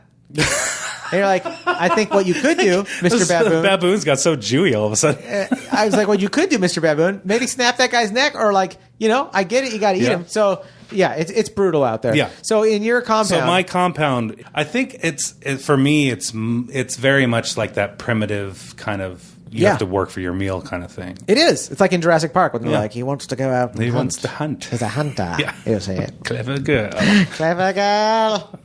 And you're like, I think what you could do, Mr. Baboon. The baboons got so Jewy all of a sudden. I was like, what you could do, Mr. Baboon, maybe snap that guy's neck, or like, I get it, you got to eat him. So yeah, it's brutal out there. Yeah. So in your compound, so my compound, I think for me, it's very much like that primitive kind of. You have to work for your meal kind of thing. It is. It's like in Jurassic Park when they're like, he wants to go out and He wants to hunt. He's a hunter. Yeah. He'll say it. Clever girl. Clever girl.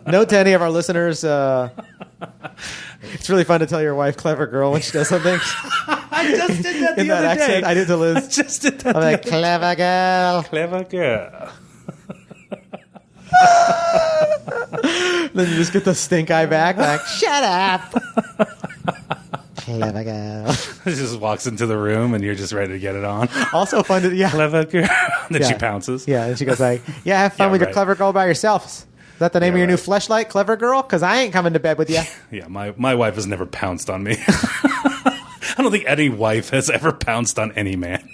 Note to any of our listeners, it's really fun to tell your wife clever girl when she does something. I just did that in the that other accent. day. I did to Liz. I just did that. I'm like, clever girl. Clever girl. Then you just get the stink eye back. Like, shut up. Clever girl. She just walks into the room and you're just ready to get it on. Also fun to, Clever girl. Then she pounces. Yeah, and she goes like, have fun with your clever girl by yourself. Is that the name of your new fleshlight, Clever Girl? Because I ain't coming to bed with you. Yeah, my wife has never pounced on me. I don't think any wife has ever pounced on any man.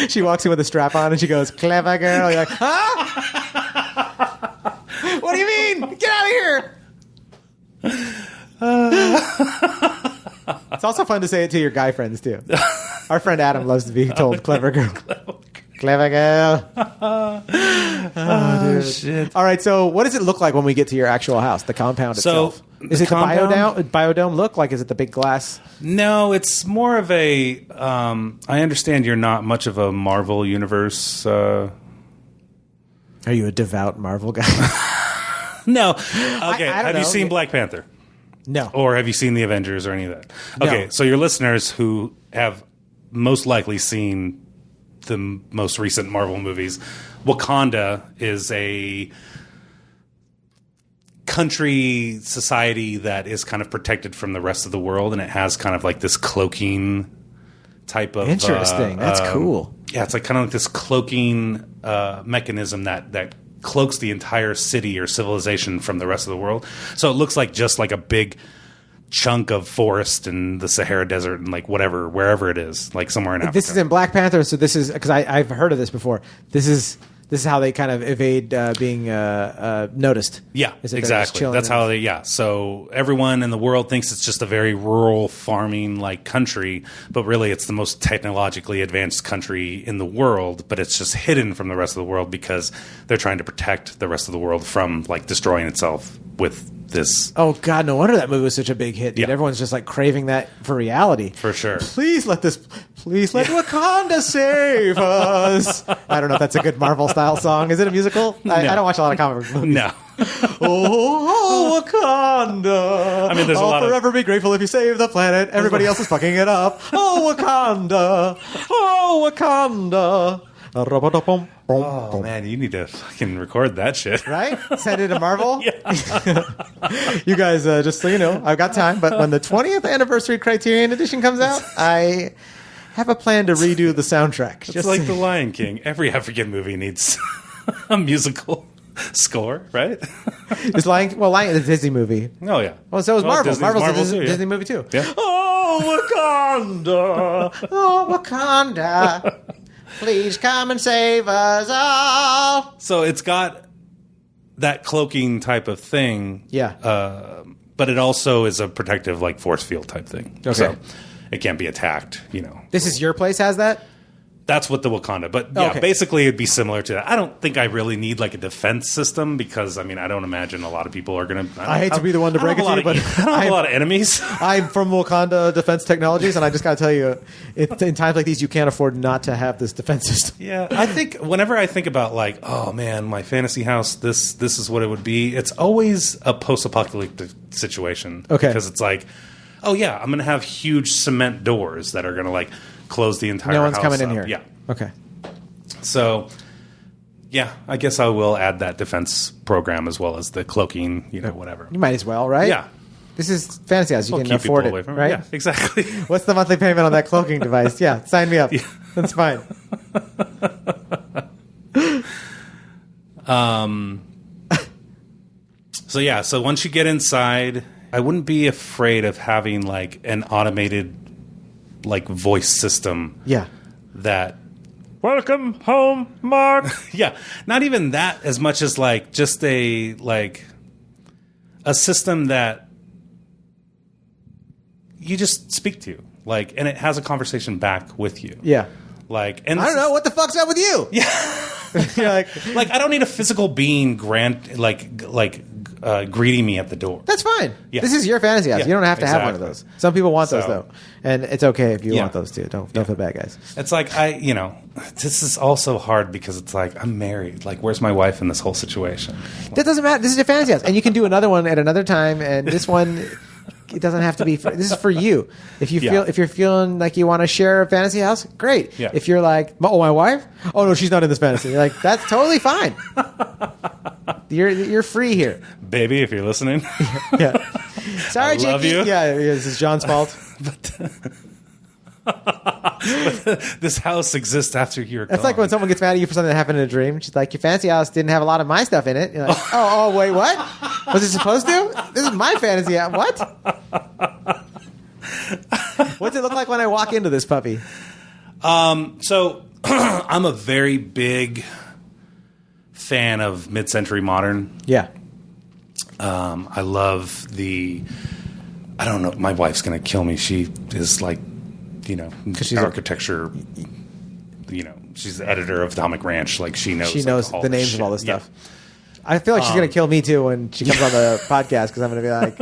She walks in with a strap on and she goes, "Clever girl." You're like, huh? What do you mean? Get out of here. It's also fun to say it to your guy friends too. Our friend Adam loves to be told "clever girl." Clever girl. Oh, shit. All right, so what does it look like when we get to your actual house, the compound itself? Is it the biodome look? Like, is it the big glass? No, it's more of a... I understand you're not much of a Marvel Universe... Are you a devout Marvel guy? No. Okay, have you seen Black Panther? No. Or have you seen the Avengers or any of that? Okay, so your listeners who have most likely seen the most recent Marvel movies, Wakanda is a country society that is kind of protected from the rest of the world, and it has kind of like this cloaking type of... Interesting. That's cool. Yeah, it's like kind of like this cloaking mechanism that cloaks the entire city or civilization from the rest of the world. So it looks like just like a big chunk of forest in the Sahara Desert and like whatever, wherever it is, like somewhere in Africa. This is in Black Panther, so this is... Because I've heard of this before. This is how they kind of evade being noticed. Yeah, exactly. That's how they... Yeah, so everyone in the world thinks it's just a very rural farming like country, but really it's the most technologically advanced country in the world, but it's just hidden from the rest of the world because they're trying to protect the rest of the world from like destroying itself with this. Oh God, no wonder that movie was such a big hit. Dude. Yeah. Everyone's just like craving that for reality. For sure. Please let Wakanda save us. I don't know if that's a good Marvel style song. Is it a musical? No. I don't watch a lot of comic movies. No. Oh, Wakanda. I mean, there's I'll forever be grateful if you save the planet. Everybody else is fucking it up. Oh, Wakanda. Oh, Wakanda. Oh, man, you need to fucking record that shit. Right? Send it to Marvel? Yeah. You guys, just so you know, I've got time, but when the 20th anniversary Criterion edition comes out, I have a plan to redo the soundtrack. It's like The Lion King. Every African movie needs a musical score, right? Lion is a Disney movie. Oh, yeah. Well, so is Marvel. Marvel's a Disney movie, too. Yeah. Oh, Wakanda. Oh, Wakanda. Please come and save us all. So it's got that cloaking type of thing. Yeah. But it also is a protective, like, force field type thing. Okay. So it can't be attacked, you know. This is your place has that? That's what the Wakanda. But, yeah, okay. Basically it'd be similar to that. I don't think I really need, like, a defense system because, I mean, I don't imagine a lot of people are going to... I hate to be the one to break it to you, but... I don't have a lot of enemies. I'm from Wakanda Defense Technologies, and I just got to tell you, in times like these, you can't afford not to have this defense system. Yeah, I think whenever I think about, like, oh, man, my fantasy house, this is what it would be, it's always a post-apocalyptic situation. Okay. Because it's like, oh, yeah, I'm going to have huge cement doors that are going to, like, close the entire house. No one's coming in here. Yeah. Okay. So, yeah, I guess I will add that defense program as well as the cloaking, you know, whatever. You might as well, right? Yeah. This is Fantasy House. You can afford it, right? Yeah, exactly. What's the monthly payment on that cloaking device? Yeah, sign me up. Yeah. That's fine. So once you get inside, I wouldn't be afraid of having like an automated like voice system. Yeah. That welcome home, Mark. Yeah, not even that as much as like just a system that you just speak to, like, and it has a conversation back with you. Yeah. Like, and I don't know what the fuck's up with you. Yeah. You're like I don't need a physical being greeting me at the door. That's fine. Yeah. This is your fantasy house. Yeah, you don't have to have one of those. Some people want those though, and it's okay if you want those too. Don't feel bad, guys. It's like this is also hard because it's like I'm married. Like, where's my wife in this whole situation? That doesn't matter. This is your fantasy house, and you can do another one at another time. And this one, it doesn't have to be. This is for you. If you're feeling like you want to share a fantasy house, great. Yeah. If you're like, oh, my wife? Oh no, she's not in this fantasy. You're like, that's totally fine. You're free here, baby. If you're listening, yeah. Sorry, I love Jakey. you. Yeah, this is John's fault. but this house exists after you're That's gone. like when someone gets mad at you for something that happened in a dream. She's like, your fantasy house didn't have a lot of my stuff in it. You're like, oh, wait, what? Was it supposed to? This is my fantasy house. What? What's it look like when I walk into this puppy? So I'm a very big fan of mid-century modern. Yeah. I love I don't know. My wife's going to kill me. She is like, she's architecture. She's the editor of Atomic Ranch. Like she knows the names of all this stuff. I feel like she's going to kill me too when she comes on the podcast because I'm going to be like,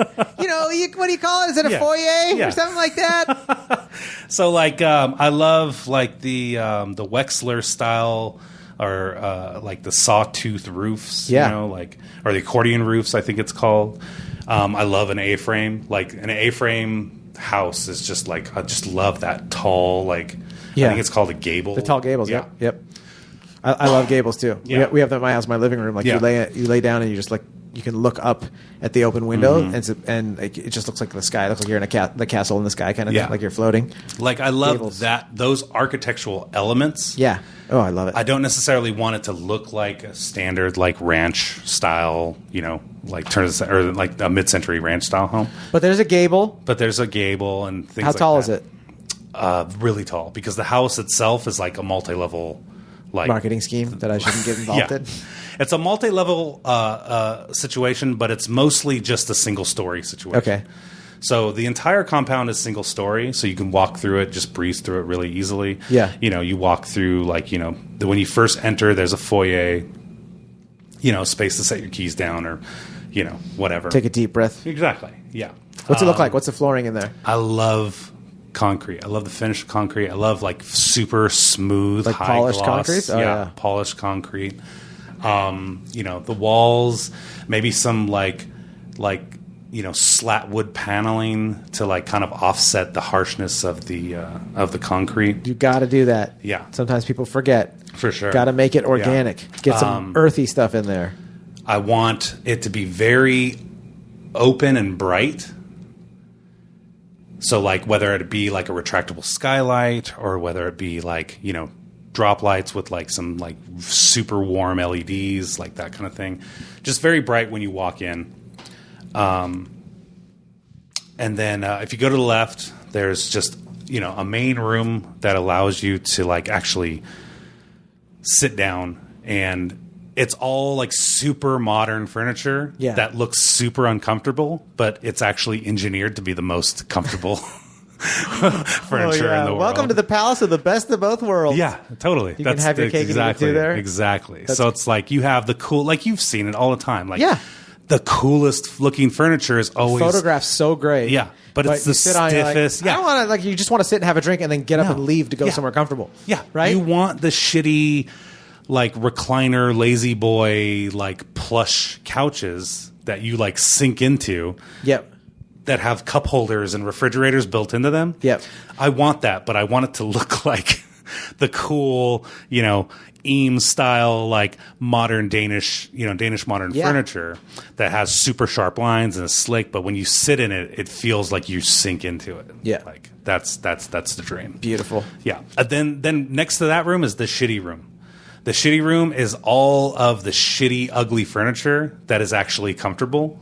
what do you call it? Is it a foyer or something like that? So like, I love like the Wexler style or like the sawtooth roofs, or the accordion roofs, I think it's called. I love an A-frame. Like an A-frame house is just like, I just love that tall, like, I think it's called a gable. The tall gables, yep. I love gables too. Yeah. We have them at my house, my living room. Like you lay down and you just like you can look up at the open window and it just looks like the sky. It looks like you're in the castle in the sky kind of thing, like you're floating. Like I love those architectural elements. Yeah. Oh, I love it. I don't necessarily want it to look like a standard like ranch style, like or like a mid-century ranch style home. But there's a gable. And things. How tall is it? Really tall because the house itself is like a multi-level. Like, marketing scheme that I shouldn't get involved in. It's a multi-level situation, but it's mostly just a single-story situation. Okay. So the entire compound is single-story, so you can walk through it, just breeze through it really easily. Yeah. You walk through, like, when you first enter, there's a foyer, space to set your keys down or, whatever. Take a deep breath. Exactly, yeah. What's it look like? What's the flooring in there? I love concrete. I love the finished concrete. I love like super smooth, like high polished gloss. concrete. Oh, yeah, polished concrete. The walls, maybe some like slat wood paneling to like kind of offset the harshness of the concrete. You got to do that. Yeah. Sometimes people forget. For sure. Got to make it organic. Yeah. Get some earthy stuff in there. I want it to be very open and bright. So, like, whether it be like a retractable skylight or whether it be like, drop lights with like some like super warm LEDs, like that kind of thing. Just very bright when you walk in. And then if you go to the left, there's just, a main room that allows you to like actually sit down, and it's all like super modern furniture that looks super uncomfortable, but it's actually engineered to be the most comfortable furniture in the world. Welcome to the palace of the best of both worlds. Yeah, totally. You can have your cake and eat it too there. Exactly. So it's like you have the cool, like you've seen it all the time. Like the coolest looking furniture is always photographs so great. Yeah, but it's the stiffest. I don't want to like. You just want to sit and have a drink and then get up and leave to go somewhere comfortable. Yeah, right. You want the shitty, like recliner, lazy boy, like plush couches that you like sink into. Yep. That have cup holders and refrigerators built into them. Yep. I want that, but I want it to look like the cool, Eames style, like modern Danish modern furniture that has super sharp lines and is slick. But when you sit in it, it feels like you sink into it. Yeah. Like that's the dream. Beautiful. Yeah. Then next to that room is the shitty room. The shitty room is all of the shitty, ugly furniture that is actually comfortable.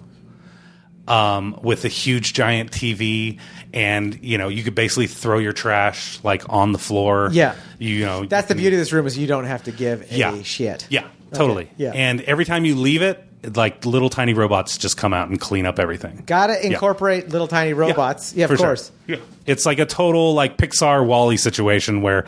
With a huge giant TV, and you could basically throw your trash like on the floor. Yeah, that's the beauty of this room is you don't have to give a shit. Yeah, totally. Okay. Yeah, and every time you leave it, like little tiny robots just come out and clean up everything. Gotta incorporate little tiny robots. Yeah, of course. Sure. Yeah, it's like a total like Pixar WALL-E situation where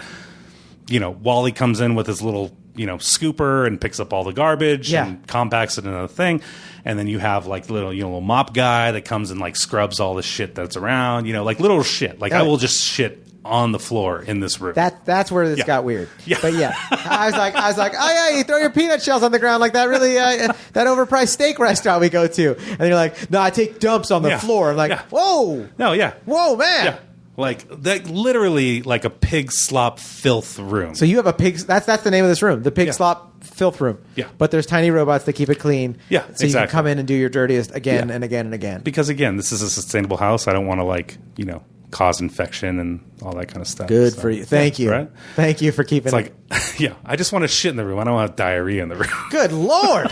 WALL-E comes in with his little scooper and picks up all the garbage and compacts it in another thing. And then you have like little mop guy that comes and like scrubs all the shit that's around, like little shit. Like I will just shit on the floor in this room. That's where this got weird. Yeah. But I was like, oh yeah, you throw your peanut shells on the ground like that really that overpriced steak restaurant we go to. And you're like, no, I take dumps on the floor. I'm like, whoa. No, yeah. Whoa, man. Yeah. Like that, literally like a pig slop filth room. So you have a pig. That's the name of this room, the pig slop filth room. Yeah. But there's tiny robots that keep it clean. Yeah. So you can come in and do your dirtiest again and again and again. Because again, this is a sustainable house. I don't want to cause infection and all that kind of stuff. Good for you. Thank you. Right? Thank you for keeping it. Yeah. I just want to shit in the room. I don't want diarrhea in the room. Good Lord.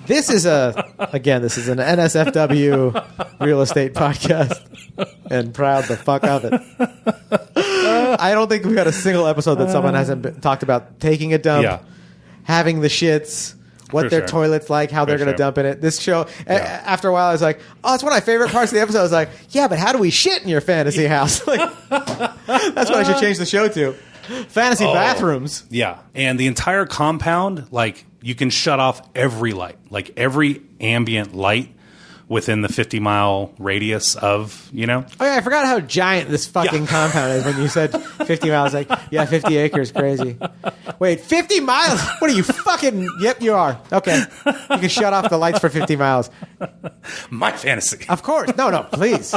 This is an NSFW real estate podcast and proud the fuck of it. I don't think we've had a single episode that someone hasn't talked about taking a dump, having the shits, what their toilet's like, how they're going to dump in it. This show, after a while, I was like, oh, it's one of my favorite parts of the episode. I was like, yeah, but how do we shit in your fantasy house? Like, that's what I should change the show to. Fantasy bathrooms. Yeah. And the entire compound, like, you can shut off every light, like every ambient light within the 50-mile radius of, Oh, yeah, I forgot how giant this fucking compound is when you said 50 miles. Like, 50 acres, crazy. Wait, 50 miles? What are you fucking... Yep, you are. Okay. You can shut off the lights for 50 miles. My fantasy. Of course. No, please.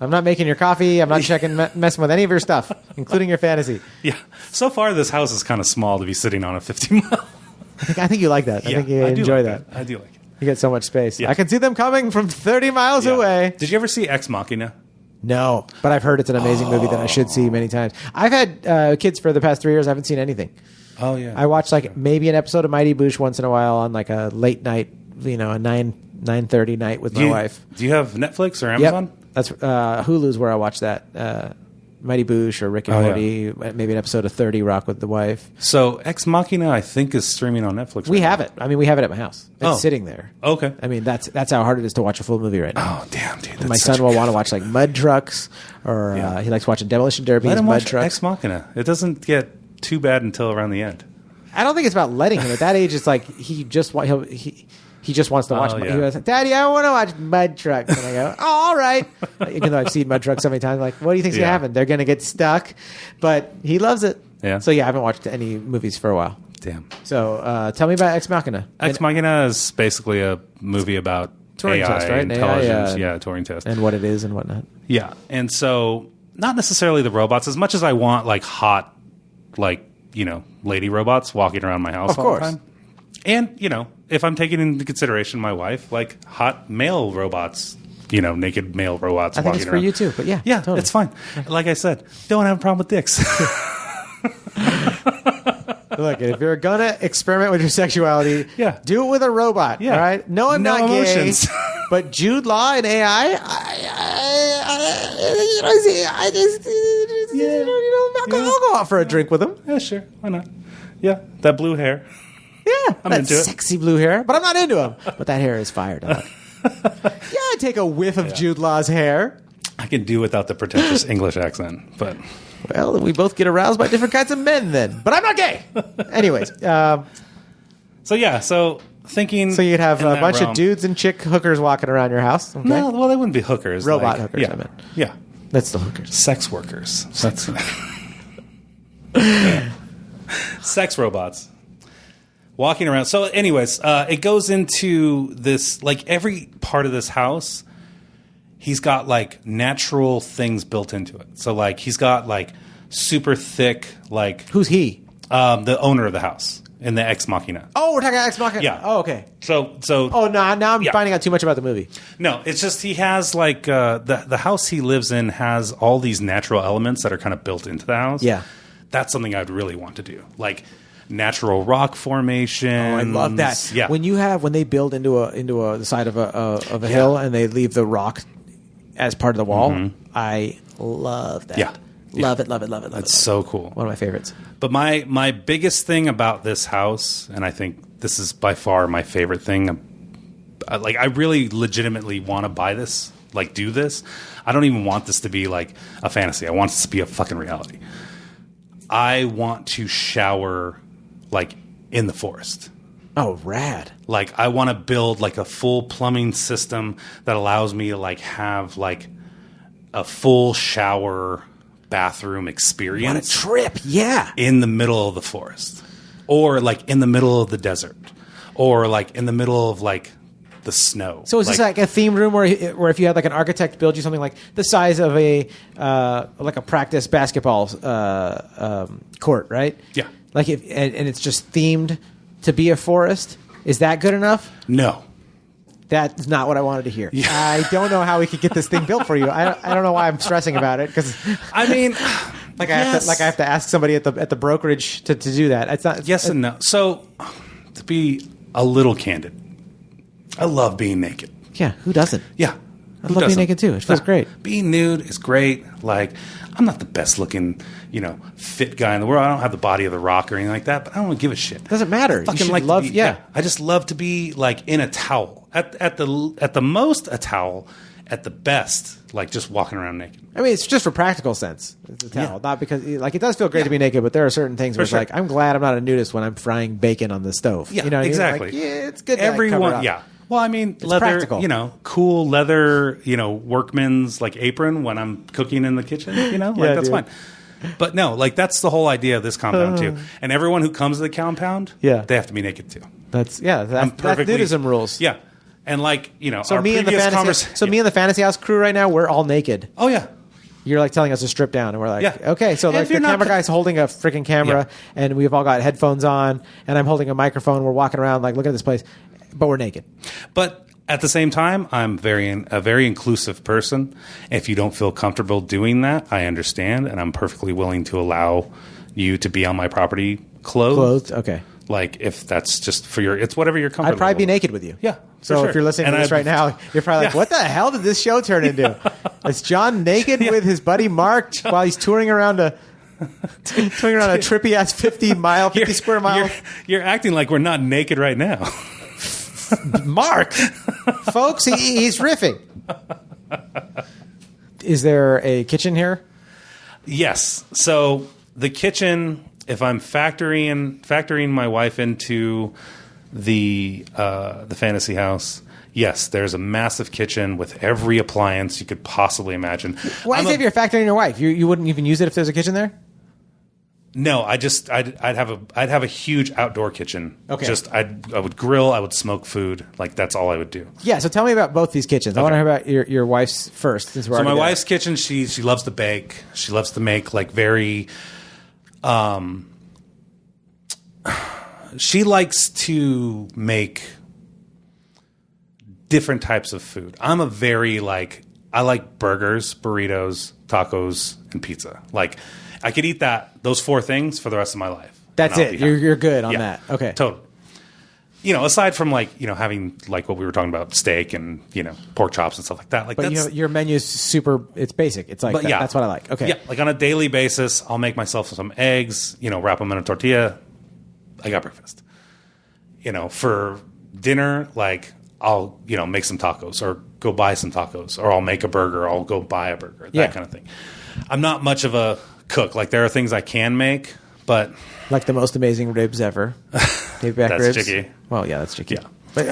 I'm not making your coffee. I'm not messing with any of your stuff, including your fantasy. Yeah. So far, this house is kind of small to be sitting on a 50-mile. I think you like that. I think you enjoy that. I do like it. You get so much space. Yeah. I can see them coming from 30 miles away. Did you ever see Ex Machina? No, but I've heard it's an amazing movie that I should see many times. I've had kids for the past 3 years. I haven't seen anything. Oh, yeah. I watch maybe an episode of Mighty Boosh once in a while on like a late night, a 9:30 night with my wife. Do you have Netflix or Amazon? Yep. That's Hulu's where I watch that. Mighty Boosh or Rick and Morty, maybe an episode of 30 Rock with the wife. So Ex Machina, I think, is streaming on Netflix. We have it. I mean, we have it at my house. It's sitting there. Okay. I mean, that's how hard it is to watch a full movie right now. Oh, damn, dude. And my son will want to watch like Mud Trucks, or he likes watching Demolition Derby. Let him Mud watch Trucks. Ex Machina. It doesn't get too bad until around the end. I don't think it's about letting him. At that age, it's like he just wants to watch. He was like, Daddy, I want to watch Mud Trucks. And I go, oh, all right. Even though I've seen Mud Trucks so many times, like, what do you think's going to happen? They're going to get stuck. But he loves it. Yeah. So, I haven't watched any movies for a while. Damn. So, tell me about Ex Machina. Ex Machina is basically a movie about Turing AI test, right? intelligence. AI, Turing test. And what it is and whatnot. Yeah. And so, not necessarily the robots, as much as I want, like, hot, like, lady robots walking around my house all the time. And, if I'm taking into consideration my wife, like hot male robots, naked male robots walking around. I think it's for you too, but yeah, totally. It's fine. Like I said, don't have a problem with dicks. Look, if you're gonna experiment with your sexuality, do it with a robot. Yeah. All right? No, I'm not emotions. Gay, but Jude Law and AI, I'll go out for a drink with him. Yeah, sure. Why not? Yeah, that blue hair. Yeah, I'm into it. Sexy blue hair, but I'm not into him. But that hair is fire, dog. I take a whiff of Jude Law's hair. I can do without the pretentious English accent, but... Well, we both get aroused by different kinds of men then. But I'm not gay. Anyways. So thinking... So you'd have a bunch of dudes and chick hookers walking around your house? Okay. No, well, they wouldn't be hookers. Robot hookers, I meant. Yeah. That's still hookers. Sex workers. Sex robots. Walking around. So anyways, it goes into this, like every part of this house, he's got like natural things built into it. So like he's got like super thick, like... Who's he? The owner of the house in the Ex Machina. Oh, we're talking about Ex Machina? Yeah. Oh, okay. So. Oh, no, now I'm finding out too much about the movie. No, it's just he has like, the house he lives in has all these natural elements that are kind of built into the house. Yeah. That's something I'd really want to do. Like... natural rock formation. Oh, I love that. Yeah. When they build into the side of a hill and they leave the rock as part of the wall, I love that. Yeah. Love it. That's so cool. One of my favorites. But my biggest thing about this house, and I think this is by far my favorite thing, like I really legitimately want to buy this, like do this. I don't even want this to be like a fantasy. I want this to be a fucking reality. I want to shower like in the forest. Oh, rad. Like I want to build like a full plumbing system that allows me to like have like a full shower bathroom experience. What a trip. Yeah. In the middle of the forest. Or like in the middle of the desert. Or like in the middle of like the snow. So is this like a themed room where if you had like an architect build you something like the size of a like a practice basketball court, right? Yeah. Like and it's just themed to be a forest. Is that good enough? No. That's not what I wanted to hear. Yeah. I don't know how we could get this thing built for you. I don't know why I'm stressing about it because I mean, I have to ask somebody at the brokerage to do that. It's not. Yes and no. So to be a little candid, I love being naked. Yeah, who doesn't? Yeah. I love being naked too. It feels great. Being nude is great. Like, I'm not the best looking, fit guy in the world. I don't have the body of The Rock or anything like that, but I don't give a shit. Doesn't matter. I fucking like love. I just love to be like in a towel. At the most a towel. At the best, like just walking around naked. I mean, it's just for practical sense. It's a towel, not because it does feel great to be naked, but there are certain things where it's like, I'm glad I'm not a nudist when I'm frying bacon on the stove. Yeah, you know what exactly. I mean? Like, yeah, it's good. Everyone, yeah. Well, I mean, it's leather, practical. Cool leather, workman's like apron when I'm cooking in the kitchen. That's fine. But no, like that's the whole idea of this compound too. And everyone who comes to the compound, they have to be naked too. That's nudism rules. Yeah. And so me and the fantasy house crew right now, we're all naked. Oh yeah, you're like telling us to strip down, and we're like, okay. So like the camera guy's holding a freaking camera, and we've all got headphones on, and I'm holding a microphone. We're walking around like, look at this place, but we're naked. But at the same time, I'm a very inclusive person. If you don't feel comfortable doing that, I understand, and I'm perfectly willing to allow you to be on my property clothed. Okay. Like if that's just for it's whatever you're comfortable. I'd probably be naked with you. Yeah. So if you're listening to this right now, you're probably like, what the hell did this show turn into? Is Jon naked with his buddy Mark while he's touring around a trippy ass 50 square mile? You're acting like we're not naked right now. Mark, folks, he's riffing. Is there a kitchen here? Yes. So the kitchen, if I'm factoring my wife into the fantasy house, yes, there's a massive kitchen with every appliance you could possibly imagine. Why is it if you're factoring your wife? You wouldn't even use it if there's a kitchen there? No, I'd have a huge outdoor kitchen. Okay. I would grill, I would smoke food. Like that's all I would do. Yeah, so tell me about both these kitchens. I want to hear about your wife's first. Since we're so my wife's kitchen, she loves to bake. She loves to make like very she likes to make different types of food. I'm a very I like burgers, burritos, tacos, and pizza. Like I could eat those four things for the rest of my life. That's it. You're good on that. Okay. Totally. Aside from having like what we were talking about, steak and pork chops and stuff like that. Like, but your menu is super. It's basic. It's like that's what I like. Okay. Yeah. Like on a daily basis, I'll make myself some eggs. Wrap them in a tortilla. I got breakfast. For dinner, like I'll make some tacos or go buy some tacos, or I'll make a burger. I'll go buy a burger. That kind of thing. I'm not much of a cook. Like there are things I can make, but like the most amazing ribs ever. Back that's ribs. Chicky. Well, yeah, that's Chicky. Yeah. But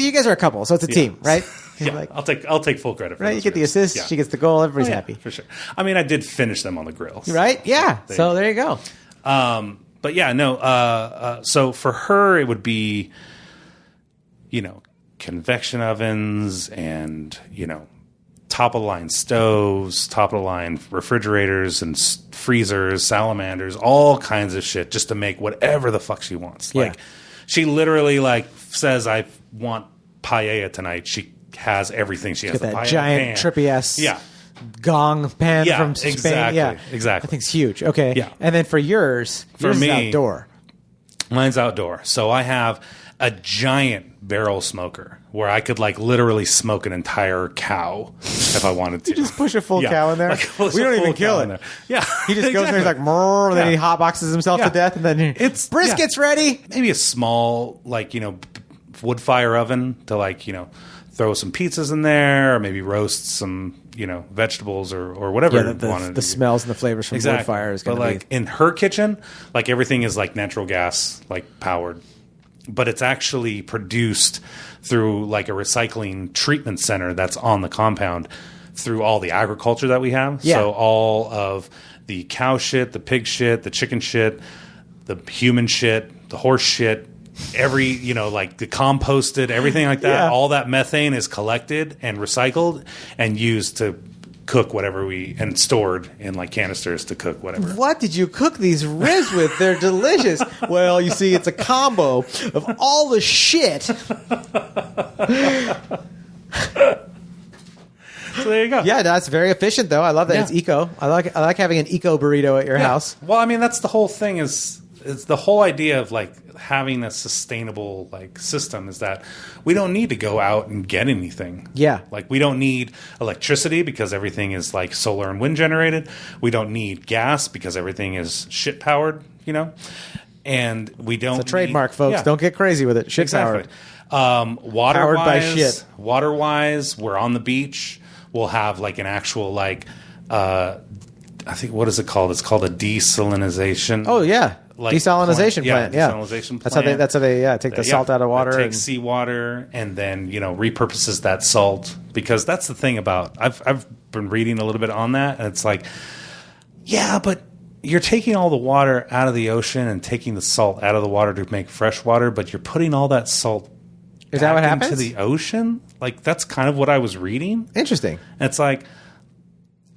you guys are a couple, so it's a team, right? Yeah, I'll take full credit for right. You get the assist. Yeah. She gets the goal. Everybody's happy for sure. I mean, I did finish them on the grills, right? Yeah. So there you go. But yeah, no. So for her, it would be, convection ovens and top of the line stoves, top of the line refrigerators and freezers, salamanders, all kinds of shit just to make whatever the fuck she wants. Yeah. Like she literally says, I want paella tonight. She has everything. She has that giant trippy ass gong pan from Spain. Exactly. I think it's huge. Okay. Yeah. And then for yours is outdoor. Mine's outdoor. So I have a giant barrel smoker where I could literally smoke an entire cow if I wanted to. You just push a full cow in there. We don't even kill it. Yeah, he just goes there. He's like, and then he hotboxes himself to death, and then brisket's ready. Maybe a small wood fire oven to throw some pizzas in there, or maybe roast some vegetables or whatever. Yeah, the smells and the flavors from wood fire is going to be. In her kitchen, everything is natural gas powered. But it's actually produced through a recycling treatment center that's on the compound through all the agriculture that we have. Yeah. So all of the cow shit, the pig shit, the chicken shit, the human shit, the horse shit, every, the composted, everything like that. Yeah. All that methane is collected and recycled and used to cook whatever and stored in canisters to cook whatever. What did you cook these ribs with? They're delicious. Well, you see, it's a combo of all the shit. So there you go. Yeah, that's very efficient though. I love that it's eco. I like having an eco burrito at your house. Well, I mean, that's the whole thing is it's the whole idea of like having a sustainable like system is that we don't need to go out and get anything. Yeah. Like we don't need electricity because everything is like solar and wind generated. We don't need gas because everything is shit powered, and we don't. It's a trademark, folks. Yeah. Don't get crazy with it. Shit Exactly. powered. Water-wise, Powered by shit. Water-wise, we're on the beach. We'll have like an actual like, I think, what is it called? It's called a desalinization. Oh yeah, Like desalinization plant. Yeah, desalinization that's how they. plant. That's how they take the salt out of water. It takes seawater and then repurposes that salt, because that's the thing about I've been reading a little bit on that, and it's like, yeah, but you're taking all the water out of the ocean and taking the salt out of the water to make fresh water, but you're putting all that salt Is that what back happens? into the ocean. Like that's kind of what I was reading. Interesting. And it's like,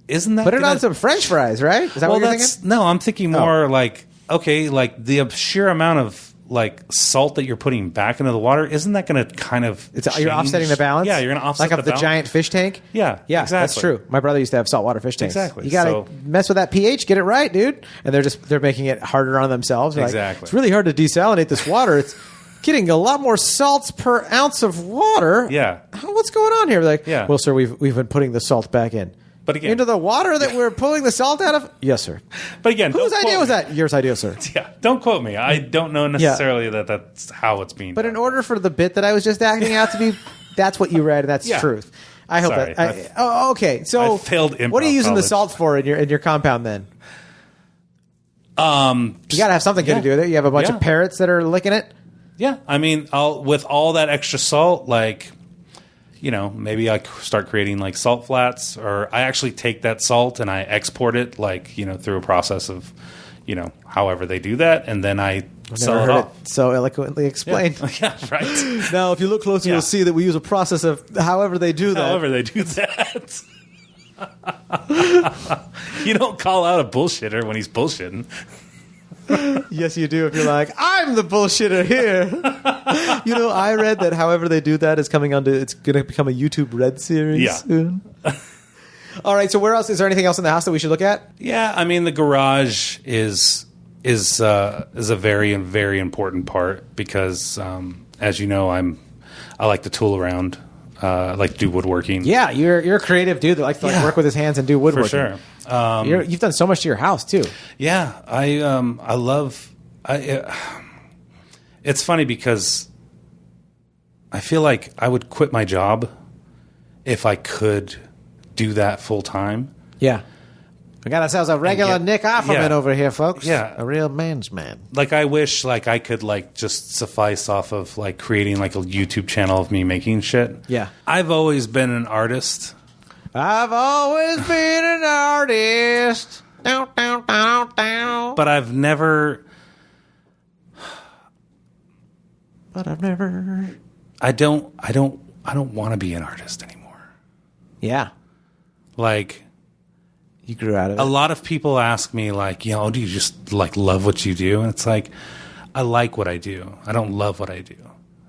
isn't that? Put it on some French fries, right? Is that what you're thinking? No, I'm thinking more like, okay, like the sheer amount of like salt that you're putting back into the water, isn't that going to kind of You're offsetting the balance? Yeah, you're going to offset like up the balance. giant fish tank? Yeah, Yeah, exactly. that's true. My brother used to have saltwater fish tanks. Exactly. You got to mess with that pH, get it right, dude. And they're making it harder on themselves. They're Exactly. Like, it's really hard to desalinate this water. It's getting a lot more salts per ounce of water. Yeah. What's going on here? They're like, Yeah. well, sir, we've been putting the salt back in. But again, into the water that we're pulling the salt out of? Yes, sir. But again, whose don't idea quote was me. that? Yours idea, sir. Yeah, don't quote me. I don't know necessarily that that's how it's being But done. in order for the bit that I was just acting out to be, that's what you read, and that's Yeah. truth. I hope Sorry, that. Okay, so I failed improv what are you using the college. salt for in your compound then? You got to have something good to do with it. You have a bunch Yeah. of parrots that are licking it. Yeah, I mean, with all that extra salt, like, maybe I start creating like salt flats, or I actually take that salt and I export it, like, through a process of, however they do that, and then I sell it off. So eloquently explained. Yeah, right. Now, if you look closer, Yeah. you'll see that we use a process of however they do that. However they do that. You don't call out a bullshitter when he's bullshitting. Yes, you do. If you're like, I'm the bullshitter here. I read that however they do that is coming onto, it's going to become a YouTube Red series soon. All right. So where else? Is there anything else in the house that we should look at? Yeah, I mean, the garage is a very, very important part because, as you know, I like to tool around. I like to do woodworking. Yeah, you're a creative dude that likes to work with his hands and do woodworking. For sure. You've done so much to your house too. Yeah, I love. It's funny because I feel like I would quit my job if I could do that full time. Yeah. We got ourselves a regular Nick Offerman over here, folks. Yeah. A real man's man. Like, I wish, like, I could, like, just suffice off of, like, creating, like, a YouTube channel of me making shit. Yeah. I've always been an artist. I've always been an artist. Down, down, down, down. But I've never... I don't want to be an artist anymore. Yeah. Like... You grew out of it. A lot of people ask me, like, do you just, like, love what you do? And it's like, I like what I do. I don't love what I do.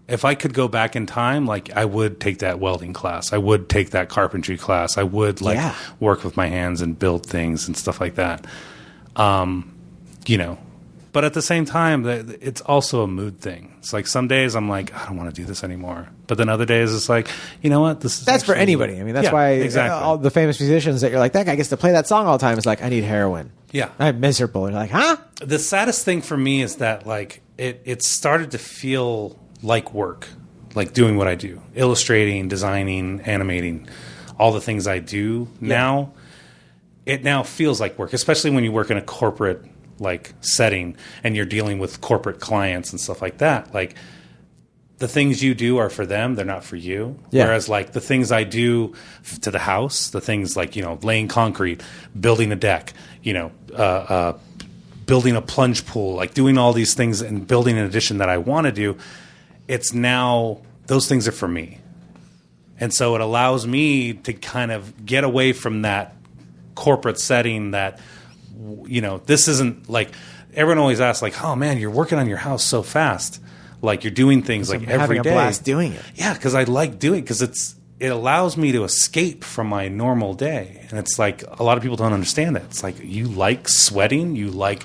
If I could go back in time, like, I would take that welding class. I would take that carpentry class. I would, like, work with my hands and build things and stuff like that. But at the same time, it's also a mood thing. It's like some days I'm like, I don't want to do this anymore. But then other days it's like, you know what? That's for anybody. I mean, that's why exactly. all the famous musicians that you're like, that guy gets to play that song all the time. It's like, I need heroin. Yeah. I'm miserable. You're like, huh? The saddest thing for me is that, like, it started to feel like work, like doing what I do, illustrating, designing, animating, all the things I do now. It now feels like work, especially when you work in a corporate like setting and you're dealing with corporate clients and stuff like that. Like, the things you do are for them, they're not for you. Yeah. Whereas, like, the things I do to the house, the things like, laying concrete, building a deck, building a plunge pool, like doing all these things and building an addition that I want to do, it's now, those things are for me. And so it allows me to kind of get away from that corporate setting that, this isn't like, everyone always asks, like, oh man, you're working on your house so fast. Like, you're doing things like every day. Having a blast doing it. Yeah, because I like doing it because it allows me to escape from my normal day. And it's like, a lot of people don't understand that. It's like, you like sweating, you like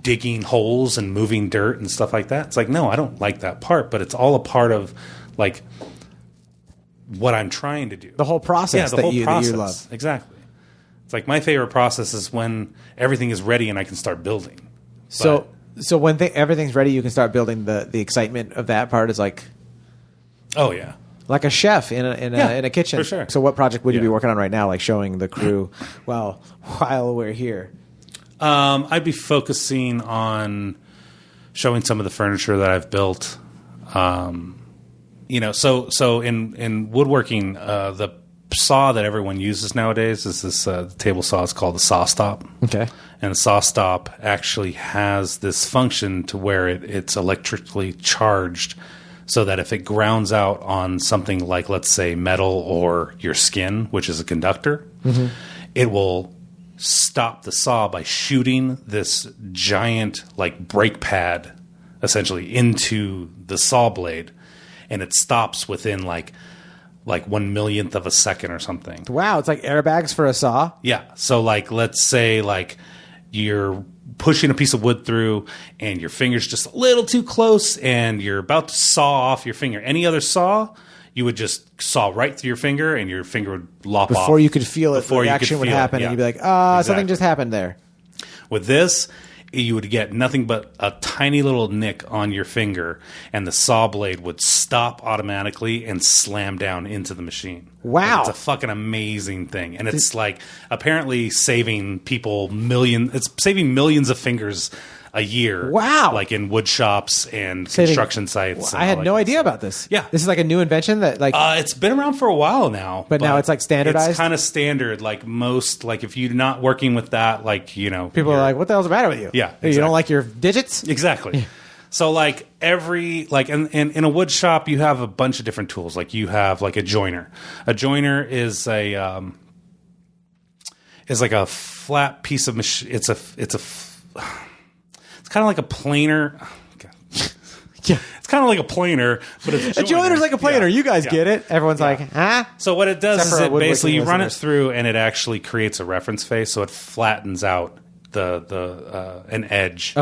digging holes and moving dirt and stuff like that. It's like, no, I don't like that part, but it's all a part of like what I'm trying to do. The whole process that you love. Exactly. It's like my favorite process is when everything is ready and I can start building. So when everything's ready, you can start building. The excitement of that part is like, oh yeah, like a chef in a kitchen. For sure. So what project would you be working on right now? Like showing the crew while we're here. I'd be focusing on showing some of the furniture that I've built. So in woodworking, the saw that everyone uses nowadays is this table saw. It's called the saw stop. Okay. And the saw stop actually has this function to where it's electrically charged, so that if it grounds out on something like, let's say, metal or your skin, which is a conductor, it will stop the saw by shooting this giant like brake pad essentially into the saw blade, and it stops within like 1/1,000,000th of a second or something. Wow, it's like airbags for a saw. Yeah. So like, let's say like you're pushing a piece of wood through and your finger's just a little too close and you're about to saw off your finger. Any other saw, you would just saw right through your finger and your finger would lop off. Before you could feel it, the action would happen, and you'd be like, Exactly. Something just happened there. With this, you would get nothing but a tiny little nick on your finger, and the saw blade would stop automatically and slam down into the machine. Wow. Like, it's a fucking amazing thing. And it's like apparently saving people it's saving millions of fingers a year. Wow. Like in wood shops and construction sites. I had no idea about this. Yeah. This is like a new invention that like... it's been around for a while now. But now it's like standardized? It's kind of standard. Like most, like if you're not working with that, like, people are like, what the hell's the matter with you? Yeah. Exactly. You don't like your digits? Exactly. Yeah. So like in a wood shop, you have a bunch of different tools. Like you have like a joiner. A joiner is like a flat piece of machine. It's kind of like a planer. Yeah. It's kind of like a planer, but it's a joiner's like a planer. Yeah. You guys get it. Everyone's like, huh? So what it does is it basically you run it through and it actually creates a reference face, so it flattens out an edge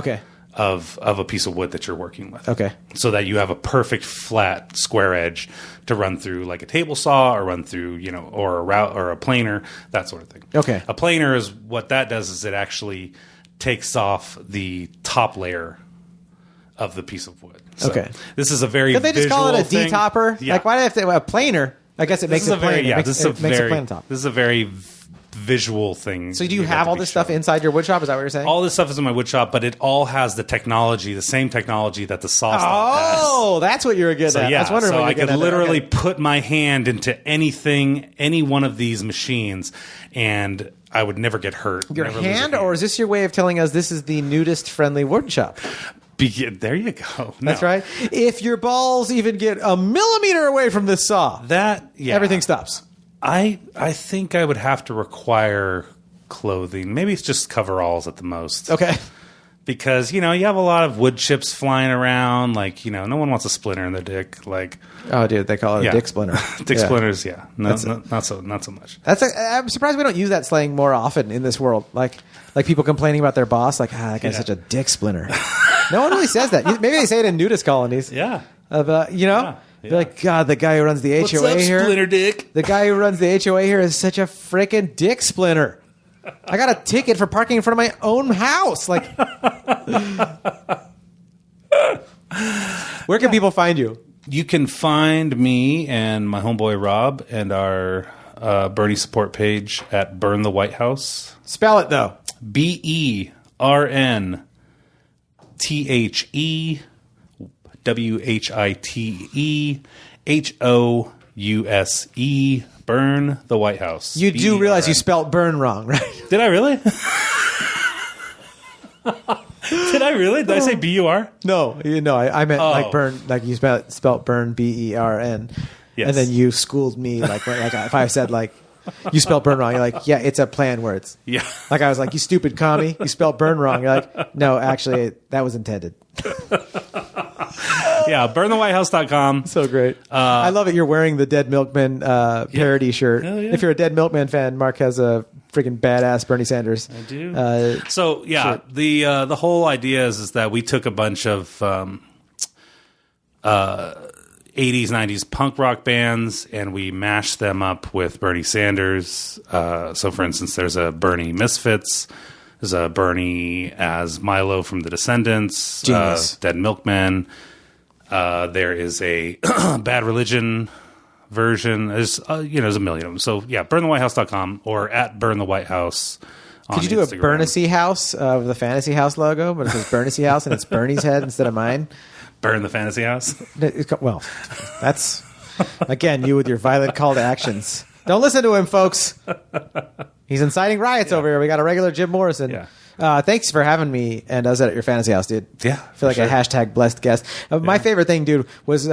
of a piece of wood that you're working with. Okay. So that you have a perfect flat square edge to run through like a table saw or run through, or a route or a planer, that sort of thing. Okay. A planer is what that does is it actually takes off the top layer of the piece of wood. So this is a very Could they just call it a thing. D-topper? Yeah. Like, why do they have to a planer? I guess it makes it planer. Yeah, this is a very visual thing. So do you have all this stuff inside your wood shop? Is that what you're saying? All this stuff is in my wood shop, but it all has the technology, the same technology that the saw stop has. Oh, that's what you're good at. Yeah, I was wondering so what I you're could good literally put my hand into any one of these machines, and I would never get hurt. Your hand, or is this your way of telling us this is the nudist-friendly wood shop? There you go. No. That's right. If your balls even get a millimeter away from this saw, everything stops. I think I would have to require clothing. Maybe it's just coveralls at the most. Okay. Because, you have a lot of wood chips flying around. Like, no one wants a splinter in their dick. Like, oh, dude, they call it a dick splinter. Splinters, yeah. Not so much. I'm surprised we don't use that slang more often in this world. Like people complaining about their boss, like, that guy's such a dick splinter. No one really says that. Maybe they say it in nudist colonies. Yeah. They're like, God, the guy who runs the What's HOA up, here. Splinter dick? The guy who runs the HOA here is such a freaking dick splinter. I got a ticket for parking in front of my own house. Like, where can people find you? You can find me and my homeboy Rob and our Bernie support page at Burn the White House. Spell it, though. BERNTHEWHITEHOUSE. Burn the White House. You do realize you spelled burn wrong, right? Did I really? Did I really? Did I say BUR? No, I meant like burn, like you spelled burn BERN. Yes. And then you schooled me like if I said like you spelled burn wrong, you're like, yeah, it's a play on words. Yeah. Like I was like, you stupid commie, you spelled burn wrong. You're like, no, actually that was intended. Yeah, burnthewhitehouse.com. So great. I love it. You're wearing the Dead Milkman parody shirt. Yeah. If you're a Dead Milkman fan, Mark has a freaking badass Bernie Sanders. I do. So yeah, sure. The whole idea is that we took a bunch of 80s, 90s punk rock bands, and we mashed them up with Bernie Sanders. So, for instance, there's a Bernie Misfits. There's a Bernie as Milo from The Descendants. Dead Milkmen. There is a Bad Religion version. There's, there's a million of them. So, yeah, burnthewhitehouse.com or at Burn the White House. Could you do Instagram. A Bernicy House of the Fantasy House logo, but it says Bernicy House and it's Bernie's head instead of mine? Burn the Fantasy House? Well, that's, again, you with your violent call to actions. Don't listen to him, folks. He's inciting riots over here. We got a regular Jim Morrison. Yeah. Thanks for having me and us at your fantasy house, dude. Yeah. I feel like a hashtag blessed guest. My favorite thing, dude, was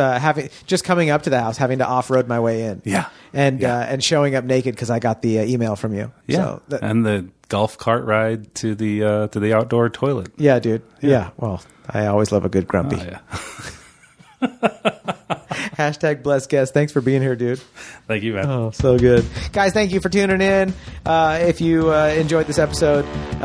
just coming up to the house, having to off-road my way in. Yeah. And showing up naked because I got the email from you. Yeah. So and the golf cart ride to the outdoor toilet. Yeah, dude. Yeah. Well, I always love a good grumpy. Yeah. Hashtag blessed guest. Thanks for being here, dude. Thank you, man. Oh, so good. Guys, thank you for tuning in. If you enjoyed this episode,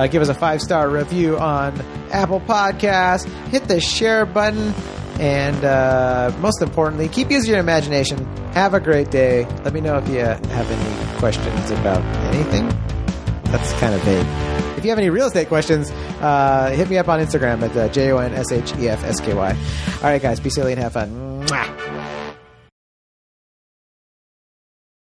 give us a 5-star review on Apple Podcasts. Hit the share button. And most importantly, keep using your imagination. Have a great day. Let me know if you have any questions about anything. That's kind of vague. If you have any real estate questions, hit me up on Instagram at JONSHEFSKY. All right, guys, be silly and have fun. Mwah.